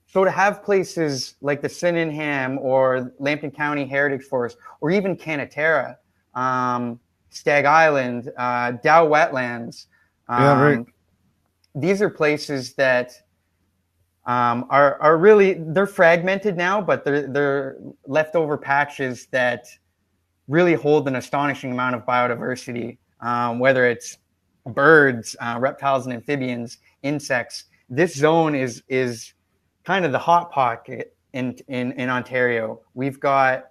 So to have places like the Sydenham or Lambton County Heritage Forest, or even Canatera, Stag Island, Dow Wetlands, right. These are places that are really, they're fragmented now, but they're leftover patches that really hold an astonishing amount of biodiversity, whether it's birds, reptiles and amphibians, insects. This zone is kind of the hot pocket in Ontario. We've got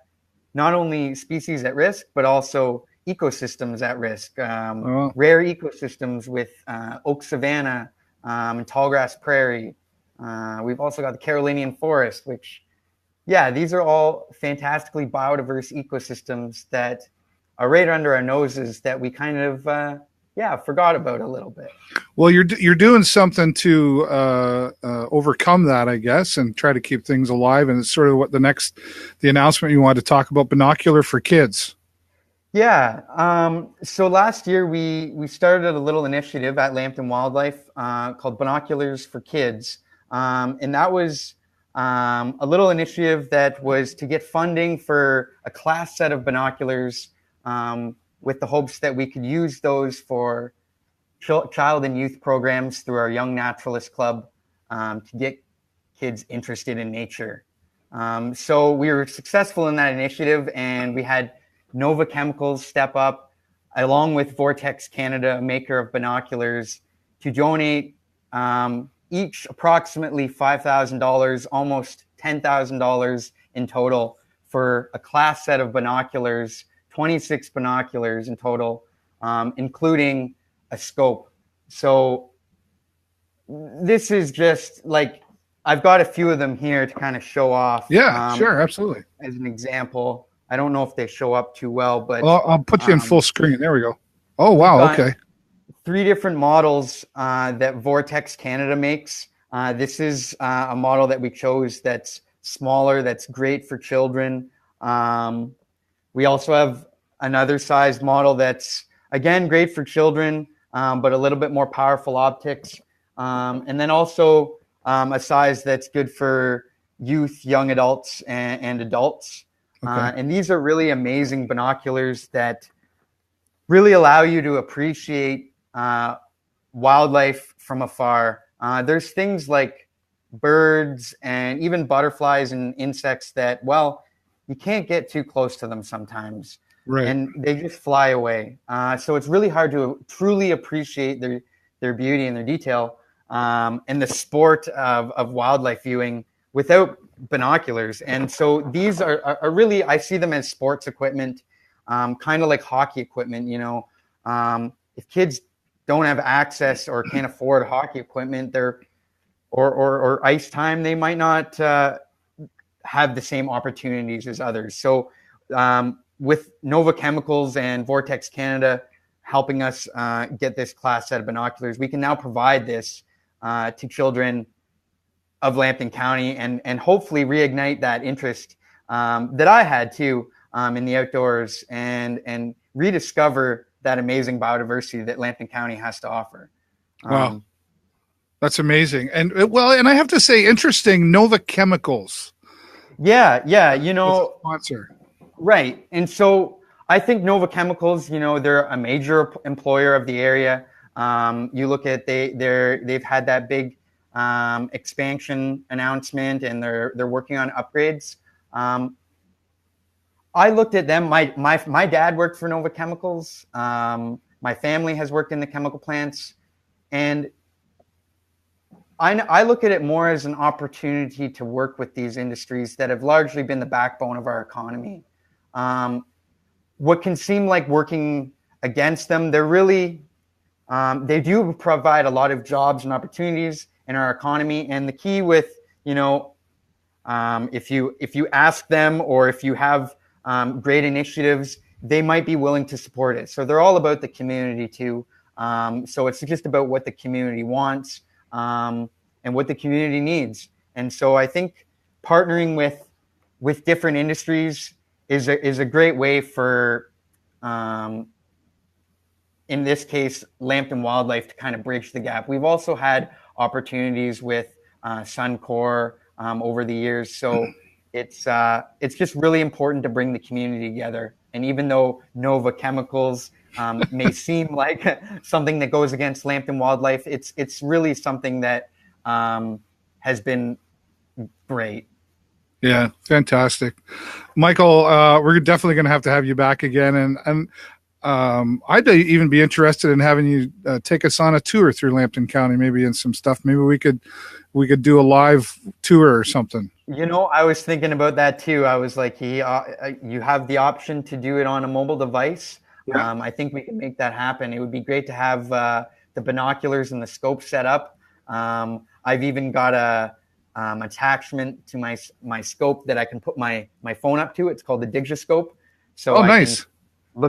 not only species at risk, but also ecosystems at risk, rare ecosystems with oak savanna and tallgrass prairie. We've also got the Carolinian forest, which, yeah, these are all fantastically biodiverse ecosystems that are right under our noses that we kind of, forgot about a little bit. Well, you're doing something to overcome that, I guess, and try to keep things alive. And it's sort of what the announcement you wanted to talk about, binocular for kids. Yeah. So last year we started a little initiative at Lambton Wildlife called Binoculars for Kids. And that was a little initiative that was to get funding for a class set of binoculars with the hopes that we could use those for child and youth programs through our Young Naturalist Club to get kids interested in nature. So we were successful in that initiative, and we had Nova Chemicals step up, along with Vortex Canada, a maker of binoculars, to donate each approximately $5,000, almost $10,000 in total, for a class set of binoculars, 26 binoculars in total, including a scope. So this is just like, I've got a few of them here to kind of show off. Yeah, sure, absolutely. As an example. I don't know if they show up too well, but I'll put you in full screen. There we go. Oh, wow. Okay. 3 different models that Vortex Canada makes. This is a model that we chose that's smaller, that's great for children. We also have another size model that's, again, great for children, but a little bit more powerful optics. And then also a size that's good for youth, young adults, and adults. Okay. And these are really amazing binoculars that really allow you to appreciate wildlife from afar. There's things like birds and even butterflies and insects that, well, you can't get too close to them sometimes. Right. And they just fly away. So it's really hard to truly appreciate their beauty and their detail and the sport of wildlife viewing without binoculars. And so these are really, I see them as sports equipment, kind of like hockey equipment. You know, if kids don't have access or can't afford hockey equipment, or ice time, they might not have the same opportunities as others. So with Nova Chemicals and Vortex Canada helping us get this class set of binoculars, we can now provide this to children of Lambton County, and hopefully reignite that interest that I had too in the outdoors, and rediscover that amazing biodiversity that Lambton County has to offer. Wow. That's amazing. And I have to say, interesting, Nova Chemicals. Yeah. You know, sponsor. Right. And so I think Nova Chemicals, you know, they're a major employer of the area. You look at they've had that big expansion announcement, and they're working on upgrades. I looked at them. My dad worked for Nova Chemicals. My family has worked in the chemical plants, and I look at it more as an opportunity to work with these industries that have largely been the backbone of our economy. What can seem like working against them, they're really, they do provide a lot of jobs and opportunities in our economy. And the key with, you know, if you ask them, or if you have great initiatives, they might be willing to support it. So they're all about the community too. So it's just about what the community wants. And what the community needs. And so I think partnering with different industries is a great way for, in this case, Lambton Wildlife to kind of bridge the gap. We've also had opportunities with Suncor over the years. So it's just really important to bring the community together. And even though Nova Chemicals may seem like something that goes against Lambton Wildlife, it's really something that has been great. Yeah, fantastic. Michael, we're definitely going to have you back again. And I'd even be interested in having you take us on a tour through Lambton County, maybe in some stuff. Maybe we could do a live tour or something. You know, I was thinking about that too. I was like, you have the option to do it on a mobile device. Yeah. I think we can make that happen. It would be great to have the binoculars and the scope set up. I've even got a attachment to my scope that I can put my phone up to. It's called the Digiscope. So nice.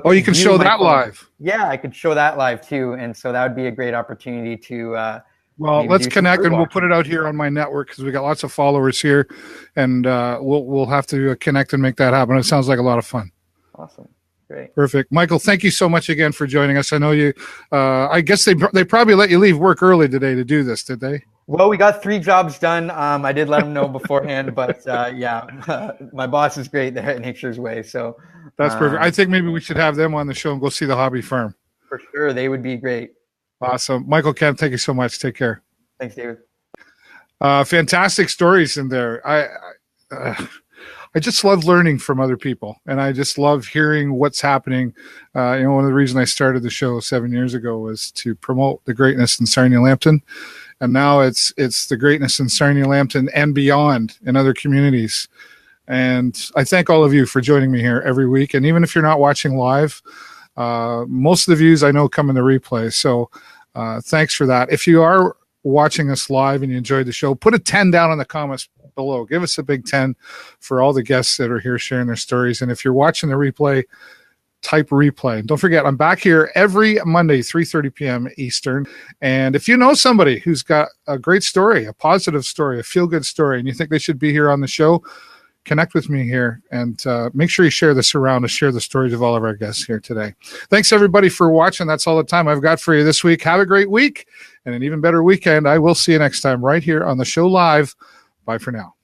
You can show that live. Yeah, I could show that live too. And so that would be a great opportunity to let's connect, and we'll put it out here on my network, because we got lots of followers here, and we'll have to connect and make that happen. It sounds like a lot of fun. Awesome. Great. Perfect. Michael, thank you so much again for joining us. I know you, I guess they probably let you leave work early today to do this, did they? Well, we got 3 jobs done. I did let them know beforehand, but yeah, my boss is great. They're at Nature's Way. So that's perfect. I think maybe we should have them on the show and go see the hobby farm. For sure. They would be great. Awesome. Michael Kemp, thank you so much. Take care. Thanks, David. Fantastic stories in there. I just love learning from other people, and I just love hearing what's happening. One of the reasons I started the show 7 years ago was to promote the greatness in Sarnia-Lambton, and now it's the greatness in Sarnia-Lambton and beyond in other communities. And I thank all of you for joining me here every week. And even if you're not watching live, most of the views I know come in the replay. So thanks for that. If you are watching us live and you enjoyed the show, put a 10 down in the comments below. Give us a big 10 for all the guests that are here sharing their stories. And if you're watching the replay, type replay. Don't forget, I'm back here every Monday, 3:30 p.m. Eastern. And if you know somebody who's got a great story, a positive story, a feel-good story, and you think they should be here on the show, connect with me here, and make sure you share this around to share the stories of all of our guests here today. Thanks, everybody, for watching. That's all the time I've got for you this week. Have a great week and an even better weekend. I will see you next time right here on the show live. Bye for now.